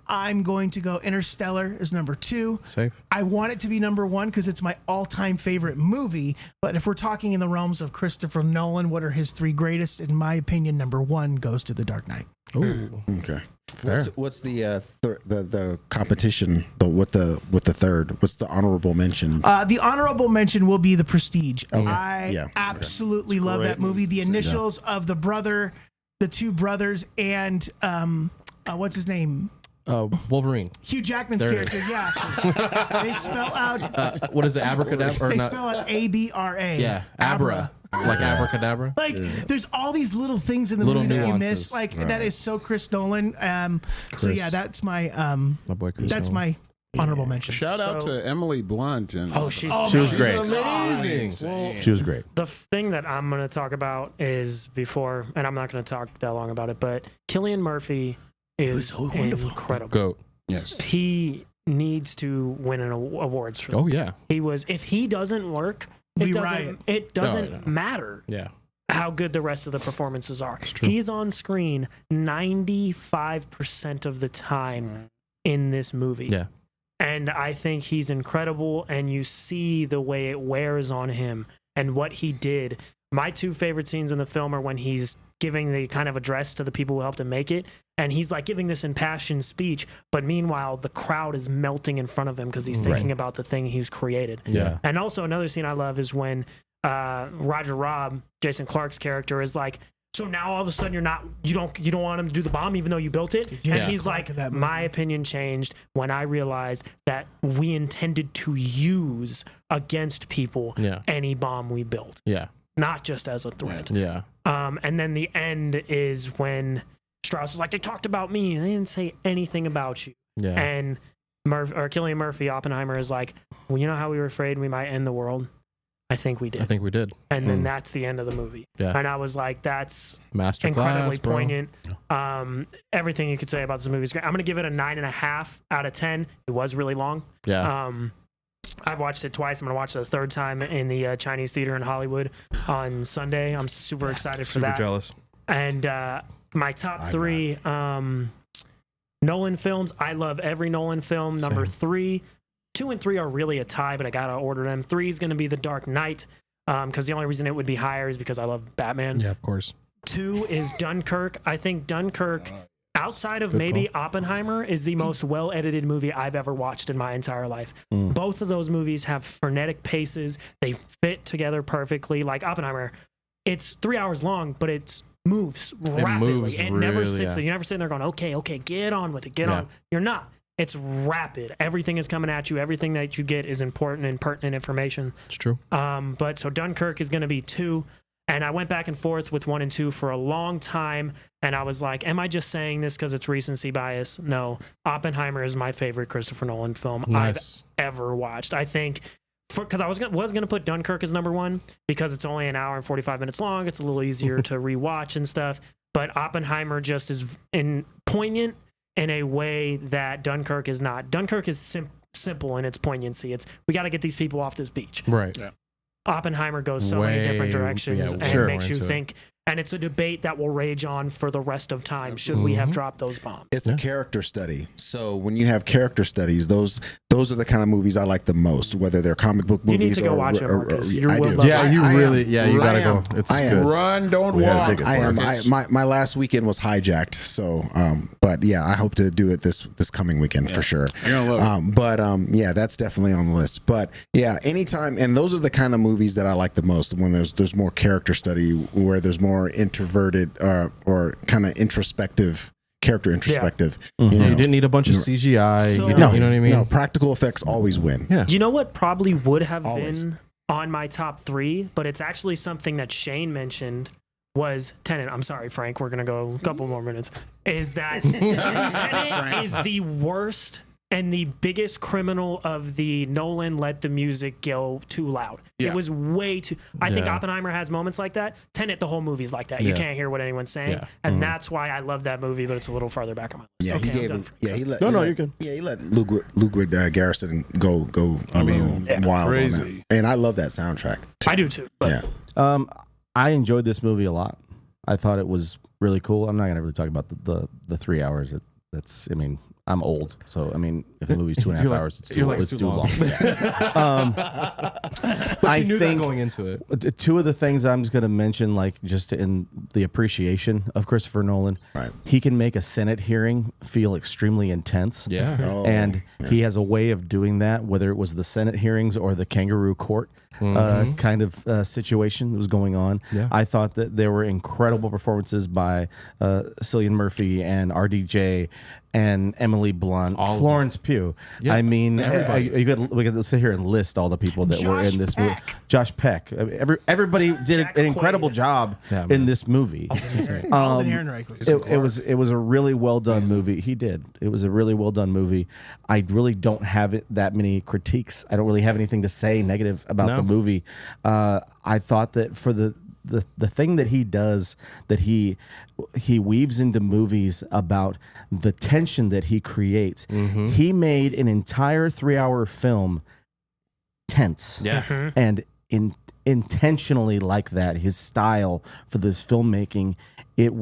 I'm going to go Interstellar is number 2. Safe. I want it to be number 1 because it's my all-time favorite movie. But if we're talking in the realms of Christopher Nolan, what are his 3 greatest? In my opinion, number 1 goes to The Dark Knight. Ooh. Okay. Fair. What's the the competition? With the third? What's the honorable mention? The honorable mention will be The Prestige. Okay. I Yeah. absolutely love that movie. The initials of the 2 brothers, and what's his name? Wolverine. Hugh Jackman's There it character. Yeah, they spell out. What is it? Abracadabra? Or They not? spell out ABRA. Yeah. Abra. Like abracadabra. Like, there's all these little things in the Little movie that you nuances. miss. Like, that is so Chris Nolan. So Chris. yeah, that's my My boy Chris that's Nolan. my honorable mention. Shout out So- to Emily Blunt and She She was she's great. amazing. She was great. The thing that I'm going to talk about is before, and I'm not going to talk that long about it, but Cillian Murphy is so wonderful. incredible. Goat. Yes. He needs to win awards for that. Oh yeah. If he doesn't work, We it riot. doesn't No. matter Yeah. how good the rest of the performances are. true. He's on screen 95% of the time in this movie. Yeah. And I think he's incredible, and you see the way it wears on him and what he did. My 2 favorite scenes in the film are when he's giving the kind of address to the people who helped him make it, and he's like giving this impassioned speech, but meanwhile the crowd is melting in front of him because he's thinking about the thing he's created. Yeah. And also another scene I love is when Roger Robb, Jason Clarke's character, is like, so now all of a sudden you don't want him to do the bomb even though you built it. And he's Clarke like, in that movie. my opinion changed when I realized that we intended to use against people Yeah. any bomb we built, Yeah. not just as a threat. Yeah. And then the end is when Strauss is like, they talked about me and they didn't say anything about you. Yeah. And Cillian Murphy, Oppenheimer, is like, well, you know how we were afraid we might end the world? I think we did. I think we did. And then that's the end of the movie. Yeah. And I was like, that's Masterclass, incredibly bro. poignant. Everything you could say about this movie is great. I'm going to give it a 9.5 out of 10. It was really long. Yeah. I've watched it twice. I'm going to watch it a third time in the Chinese theater in Hollywood on Sunday. I'm super excited for Super that. jealous. And my top 3 Nolan films. I love every Nolan film. Number 3. 2 and 3 are really a tie, but I got to order them. 3 is going to be The Dark Knight, because the only reason it would be higher is because I love Batman. Yeah, of course. 2 is Dunkirk. I think Dunkirk, outside of maybe Oppenheimer, is the most well-edited movie I've ever watched in my entire life. Both of those movies have frenetic paces. They fit together perfectly. Like Oppenheimer, it's 3 hours long, but it moves rapidly. moves It never really, sits yeah. there. You're never sitting there going, okay, get on with it, get Yeah. on. You're not. It's rapid. Everything is coming at you. Everything that you get is important and pertinent information. It's true. But so Dunkirk is going to be 2. And I went back and forth with 1 and 2 for a long time. And I was like, am I just saying this because it's recency bias? No. Oppenheimer is my favorite Christopher Nolan film Nice. I've ever watched. I think, because I was gonna put Dunkirk as number 1 because it's only an hour and 45 minutes long. It's a little easier to rewatch and stuff. But Oppenheimer just is poignant in a way that Dunkirk is not. Dunkirk is simple in its poignancy. It's, we got to get these people off this beach. Right. Yeah. Oppenheimer goes so many different directions and sure. makes you Into it. think. And it's a debate that will rage on for the rest of time. Should we have dropped those bombs? It's a character study. So when you have character studies, those are the kind of movies I like the most, whether they're comic book You movies need to go or, watch it, or- Marcus. or- You I will do. love Yeah, you I really, am. yeah, you I gotta am. go. It's I am. good. Run, don't We gotta walk. take it. I am. Marcus. My last weekend was hijacked. So, but yeah, I hope to do it this coming weekend for sure. You're gonna love it. Yeah, that's definitely on the list. But yeah, anytime, and those are the kind of movies that I like the most, when there's more character study, where there's more introverted or kind of introspective, character introspective. You know, You didn't need a bunch of CGI. So- you know what I mean? no, practical effects always win. Yeah. You know what probably would have Always. been on my top 3, but it's actually something that Shane mentioned was Tenet. I'm sorry, Frank. We're gonna go a couple more minutes. Is that Tenet is the worst and the biggest criminal of the Nolan let the music go too loud. Yeah. It was way too. I think Yeah. Oppenheimer has moments like that. Tenet, the whole movie's like that. You Yeah. can't hear what anyone's saying, Yeah. and that's why I love that movie. But it's a little farther back on my list. Yeah, Okay, he I'm gave done him. for- Yeah, he let. No, he no, let- you're good. Yeah, he let Ludwig Garrison go. Wild Crazy. on that. And I love that soundtrack. I do too. But Yeah. I enjoyed this movie a lot. I thought it was really cool. I'm not gonna really talk about the 3 hours. That's, I mean, I'm old, so I mean, if the movie's 2.5 You're like- hours, it's you're too, like, it's too too long. long. But you knew that going into it. Two of the things I'm just going to mention, like just in the appreciation of Christopher Nolan, Right. he can make a Senate hearing feel extremely intense. Yeah. Oh, And he has a way of doing that, whether it was the Senate hearings or the kangaroo court kind of situation that was going on. Yeah. I thought that there were incredible performances by Cillian Murphy and RDJ and Emily Blunt, All of Florence Pugh. Yeah, I mean, everybody. we could sit here and list all the people that were in this movie. Peck. Josh Peck. Everybody did Jack an incredible Quaid. job Yeah, in man. this movie. Alden Ehrenreich was It was a really well done movie. He did. It was a really well done movie. I really don't have that many critiques. I don't really have anything to say negative about No. the movie. I thought that for the thing that he does, that he weaves into movies about the tension that he creates. He made an entire 3-hour film tense. Yeah. And intentionally like that. His style for this filmmaking, it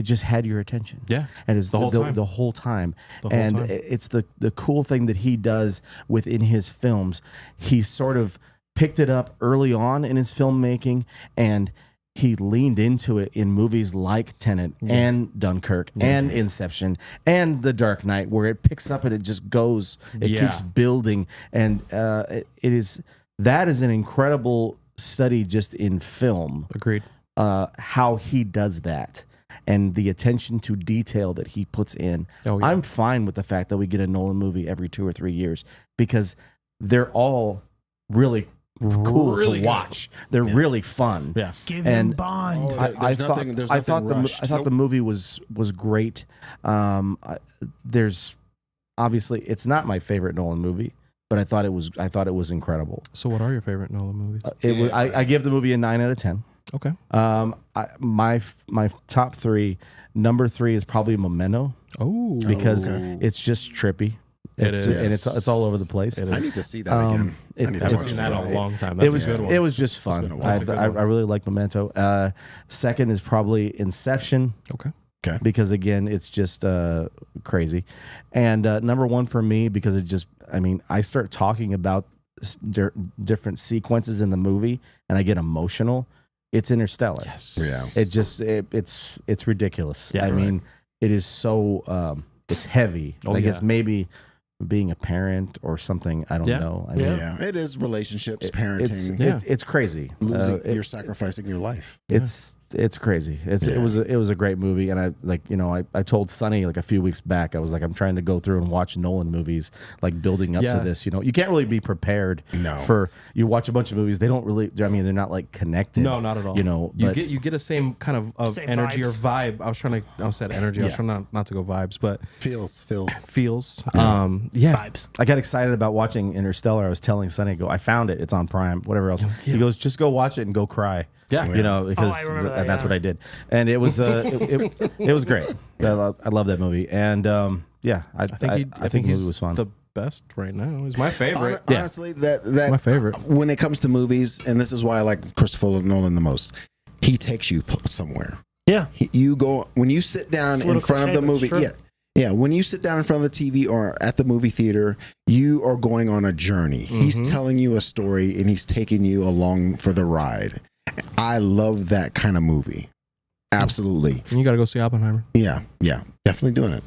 just had your attention. Yeah. And it's The whole time. the whole time. The whole And time. it's the cool thing that he does within his films. He sort of picked it up early on in his filmmaking, and he leaned into it in movies like Tenet and Dunkirk and Inception and The Dark Knight, where it picks up and it just goes. It Yeah. keeps building, and that is an incredible study just in film. Agreed. How he does that and the attention to detail that he puts in. Oh, yeah. I'm fine with the fact that we get a Nolan movie every 2 or 3 years, because they're all really cool Really to good. watch. They're really fun. Yeah. Give And- him Bond. There's nothing I thought rushed. the movie was great. There's obviously, it's not my favorite Nolan movie, but I thought it was incredible. So, what are your favorite Nolan movies? I give the movie a 9 out of 10. Okay. My top 3, number 3 is probably Memento, Oh, because it's just trippy. It is. And it's all over the place. It I is. need to see that again. I need to Haven't watch seen that. that in a long time. It That's was a good one. It was just been fun. a while. I really like Memento. Second is probably Inception, Okay. because again, it's just crazy. And number 1 for me, because it just, I mean, I start talking about different sequences in the movie and I get emotional. It's Interstellar. Yes. Yeah. It just it's ridiculous. Yeah, I right. mean, it is so it's heavy. Oh, I guess yeah. maybe being a parent or something. I don't Yeah. know. I mean, Yeah, it is relationships, parenting, it's crazy. losing, you're sacrificing your life. It's crazy. It was a great movie, and I told Sonny like a few weeks back, I was like, I'm trying to go through and watch Nolan movies, like building up to Yeah. this. You can't really be prepared. No. For you watch a bunch of movies, they don't really. I mean, they're not like connected. No, not at all. You you get a same kind of Same energy vibes. or vibe. I said energy. I was trying not to go vibes, but Feels. feels. Um, Yeah. Vibes. I got excited about watching Interstellar. I was telling Sonny, I found it. It's on Prime, whatever else. He goes, just go watch it and go cry. Yeah. Because I remember that, and that's yeah. what I did. And it was it was great. I love that movie. And I I think think the movie was fun. The best right now. He's my favorite. Honestly, that My favorite. when it comes to movies, and this is why I like Christopher Nolan the most. He takes you somewhere. Yeah. You go when you sit down in front of the movie. True. Yeah. When you sit down in front of the TV or at the movie theater, you are going on a journey. He's telling you a story and he's taking you along for the ride. I love that kind of movie. Absolutely. You got to go see Oppenheimer. Yeah. Definitely doing it.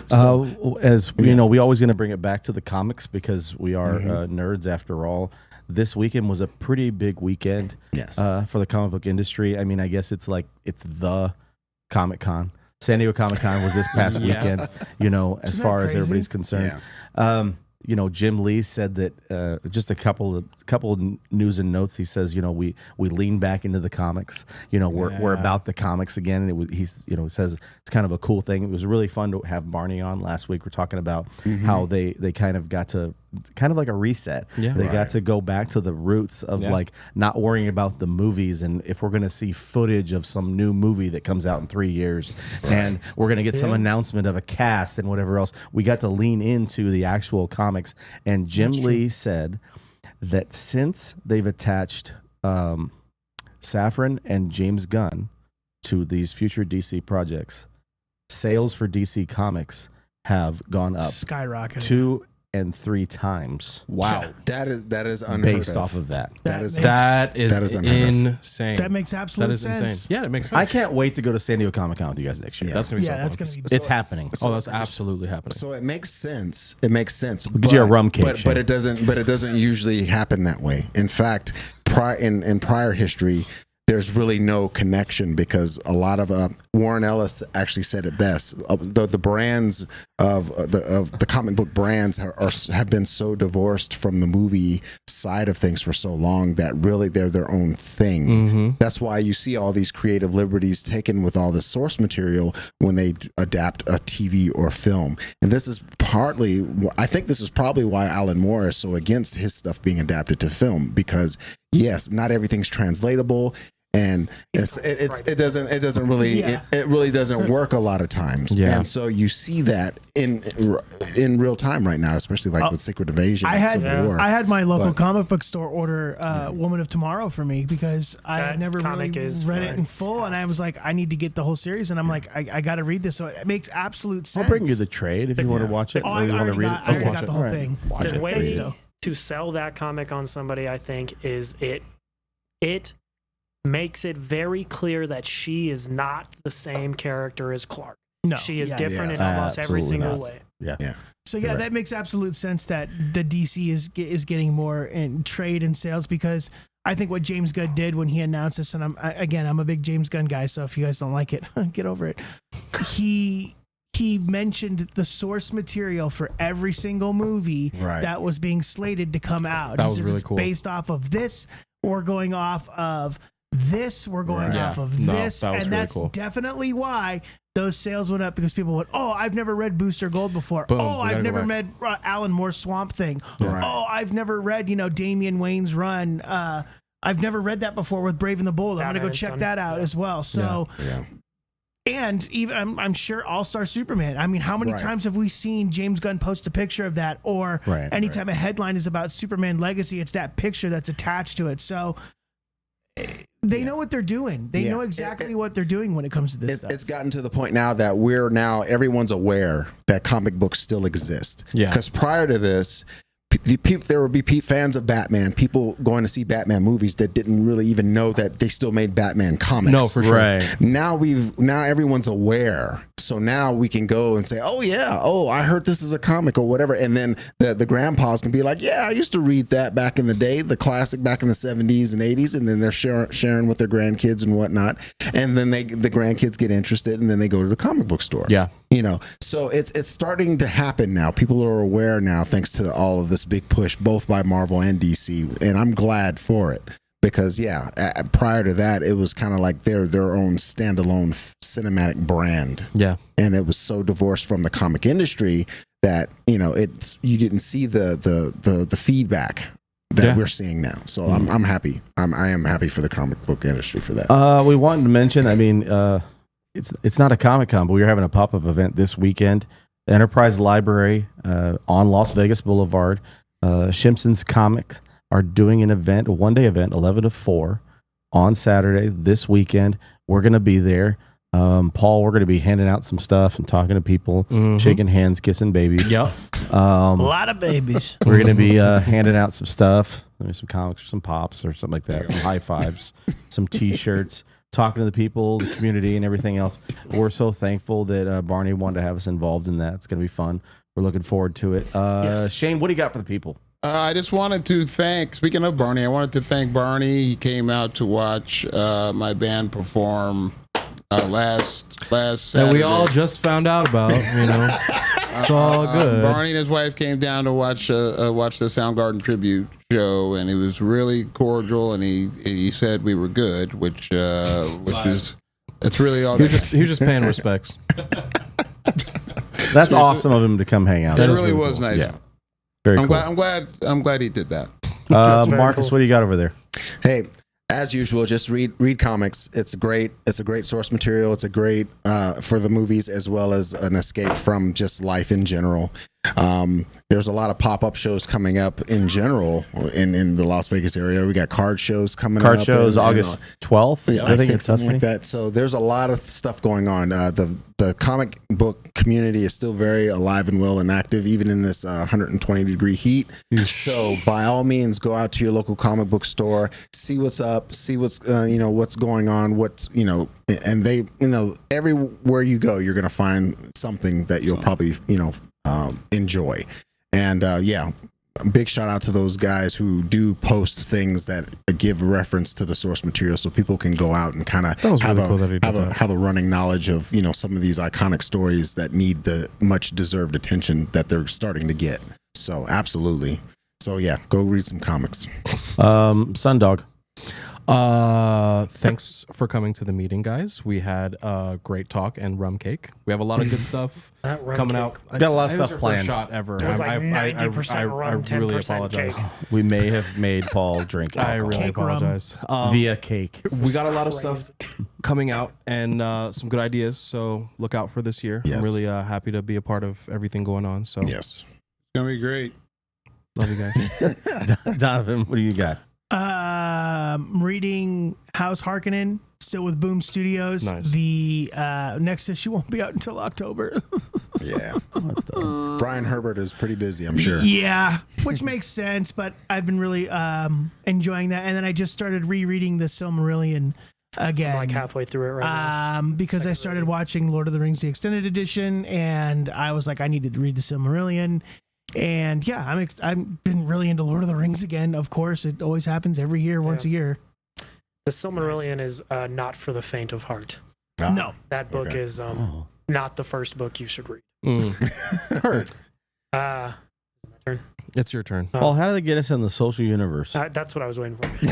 So, As you know, we always going to bring it back to the comics because we are nerds after all. This weekend was a pretty big weekend for the comic book industry. I mean, I guess it's the Comic-Con. San Diego Comic-Con was this past weekend, you know, as far as everybody's concerned. You know, Jim Lee said that just a couple of news and notes. He says, you know, we lean back into the comics. You know, we're about the comics again. And he's you know, says it's kind of a cool thing. It was really fun to have Barney on last week. We're talking about how they kind of got to kind of like a reset. Yeah, they got to go back to the roots of like not worrying about the movies and if we're going to see footage of some new movie that comes out in 3 years and we're going to get some announcement of a cast and whatever else. We got to lean into the actual comics. And Jim Lee said that since they've attached Safran and James Gunn to these future DC projects, sales for DC Comics have gone up skyrocketed 2 and 3 times. Wow, that is unheard based off of that. That is insane. That makes absolute sense. Insane. Yeah, that makes sense. I can't wait to go to San Diego Comic-Con with you guys next year. That's gonna be that's gonna be. It's happening. that's absolutely happening. So it makes sense. We'll get you a rum cake. But it doesn't usually happen that way. In fact, in prior history, there's really no connection because a lot of Warren Ellis actually said it best. The brands of the comic book brands have been so divorced from the movie side of things for so long that really they're their own thing. That's why you see all these creative liberties taken with all the source material when they adapt a TV or film. And this is I think this is probably why Alan Moore is so against his stuff being adapted to film because yes, not everything's translatable. And it really doesn't work a lot of times. And so you see that in real time right now, especially like with Secret Invasion and Civil War. I had my local comic book store order Woman of Tomorrow for me because I had never really read it in full, and I was like, I need to get the whole series, and I'm like, I got to read this. So it makes absolute sense. I'll bring you the trade if you want to watch it. I already got the whole thing. The way to sell that comic on somebody, I think, is it makes it very clear that she is not the same character as Clark. No, she is different in almost every single way. Yeah. So that makes absolute sense that the DC is getting more in trade and sales because I think what James Gunn did when he announced this, and I'm a big James Gunn guy, so if you guys don't like it, get over it. He mentioned the source material for every single movie that was being slated to come out. That was really cool. Based off of this, or going off of this, we're going off of this, that was and really that's cool. Definitely why those sales went up because people went, oh, I've never read Booster Gold before. Boom, I've never read Alan Moore's Swamp Thing. Oh, I've never read Damian Wayne's run. I've never read that before with Brave and the Bold. I'm gonna go check that out as well. So. And even I'm sure All-Star Superman. I mean, how many times have we seen James Gunn post a picture of that? Or anytime a headline is about Superman Legacy, it's that picture that's attached to it. So they know what they're doing. They know exactly what they're doing when it comes to this stuff. It's gotten to the point now that everyone's aware that comic books still exist. Yeah. Because prior to this, there would be fans of Batman, people going to see Batman movies that didn't really even know that they still made Batman comics. No, for sure. Right. Now everyone's aware. So now we can go and say, I heard this is a comic or whatever. And then the grandpas can be like, yeah, I used to read that back in the day, the classic back in the 70s and 80s. And then they're sharing with their grandkids and whatnot. And then the grandkids get interested and then they go to the comic book store. Yeah. So it's starting to happen now. People are aware now thanks to all of this big push, both by Marvel and DC. And I'm glad for it. Because prior to that, it was kind of like their own standalone cinematic brand. Yeah, and it was so divorced from the comic industry that you didn't see the feedback that we're seeing now. So I'm happy. I am happy for the comic book industry for that. We wanted to mention. I mean, it's not a Comic-Con, but we were having a pop-up event this weekend Enterprise Library on Las Vegas Boulevard. Shimpson's Comics are doing an event, a one-day event, 11 to 4 on Saturday this weekend. We're going to be there. Paul, we're going to be handing out some stuff and talking to people, shaking hands, kissing babies. Yep. A lot of babies. We're going to be handing out some stuff, maybe some comics or some pops or something like that, some high fives, some T-shirts, talking to the people, the community, and everything else. We're so thankful that Barney wanted to have us involved in that. It's going to be fun. We're looking forward to it. Shane, what do you got for the people? I just wanted to thank, speaking of Barney, I wanted to thank Barney. He came out to watch my band perform last Saturday. That we all just found out about, you know. It's all good. Barney and his wife came down to watch the Soundgarden tribute show, and he was really cordial, and he said we were good, which is it's really all. He was just paying respects. That's awesome of him to come hang out. It really was nice. Yeah, very cool. I'm glad he did that. Marcus, what do you got over there? Hey, as usual, just read comics. It's great. It's a great source material. It's a great for the movies as well as an escape from just life in general. There's a lot of pop-up shows coming up in general in the Las Vegas area. We got card shows coming up. Card shows August 12th. Yeah, I think it's something like that. So there's a lot of stuff going on. The comic book community is still very alive and well and active, even in this 120-degree heat. So by all means, go out to your local comic book store, see what's up, see what's what's going on, and they everywhere you go, you're gonna find something that you'll probably enjoy. And big shout out to those guys who do post things that give reference to the source material, so people can go out and kind of have a running knowledge of some of these iconic stories that need the much deserved attention that they're starting to get. So absolutely. So yeah, go read some comics. Sundog. Thanks for coming to the meeting, guys. We had a great talk and rum cake. We have a lot of good stuff coming out. Got a lot of stuff planned. Shot ever. It was like 90% rum, 10% really apologize. cake. We may have made Paul drink alcohol. I really apologize. Via cake. We got a lot of stuff coming out and some good ideas. So look out for this year. Yes. I'm really happy to be a part of everything going on. So Yes, it's gonna be great. love you guys. Donovan, what do you got? Reading House Harkonnen, still with Boom Studios. Nice. The next issue won't be out until October. Yeah. Brian Herbert is pretty busy, I'm sure. Yeah, which makes sense, but I've been really enjoying that. And then I just started rereading the Silmarillion again. I'm like halfway through it right now. Because I started watching Lord of the Rings, the extended edition, and I was like, I needed to read the Silmarillion. And yeah, I've been really into Lord of the Rings again. Of course, it always happens every year, once a year. The Silmarillion is not for the faint of heart. No. That book is not the first book you should read. Heard. My turn. It's your turn. Paul, how do they get us in the social universe? That's what I was waiting for. You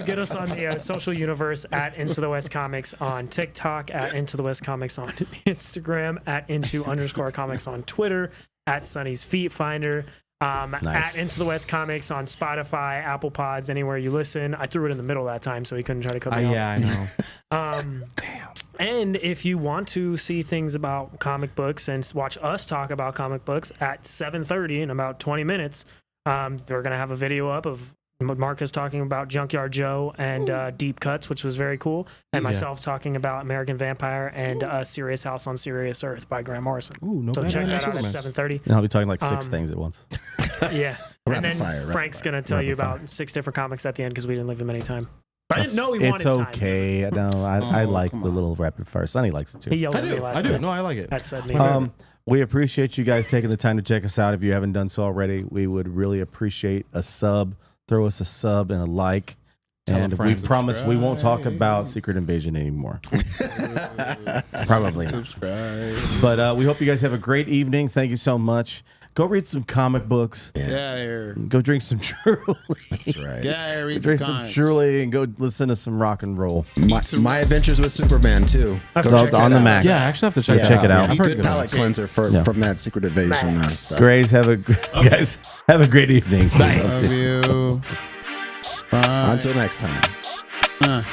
get us on the social universe at Into the West Comics on TikTok, at Into the West Comics on Instagram, at Into_Comics on Twitter, at Sunny's Feet Finder, at Into the West Comics on Spotify, Apple Pods, anywhere you listen. I threw it in the middle that time, so he couldn't try to cut me off. Yeah, I know. Damn. And if you want to see things about comic books and watch us talk about comic books at 7:30 in about 20 minutes, we're going to have a video up of Marcus talking about Junkyard Joe and Deep Cuts, which was very cool, and myself talking about American Vampire and Serious House on Serious Earth by Grant Morrison. Ooh, no So bad check that idea. out at 7:30. And I'll be talking like 6 things at once. Yeah. And then Rapid Frank's going to tell you about 6 different comics at the end because we didn't leave him any time. But I didn't know he It's wanted time. okay. I like the little rapid fire. Sonny likes it too. He yelled at me last I do. night. No, I like it. That said me. We appreciate you guys taking the time to check us out. If you haven't done so already, we would really appreciate a sub. Throw us a sub and a like. Tell a And we friend. promise we won't talk about Secret Invasion anymore. Probably not. Subscribe. But we hope you guys have a great evening. Thank you so much. Go read some comic books. Yeah, here. Go drink some Truly. That's right. Yeah, read Drink the some comics. Truly and go listen to some rock and roll. My Adventures with Superman too. Go check On that the out. Max. Yeah, I actually have to check check it out. I've heard Good good palate cleanser from that Secret Invasion stuff. Grays, guys, have a great evening. Love you. Bye. Until next time.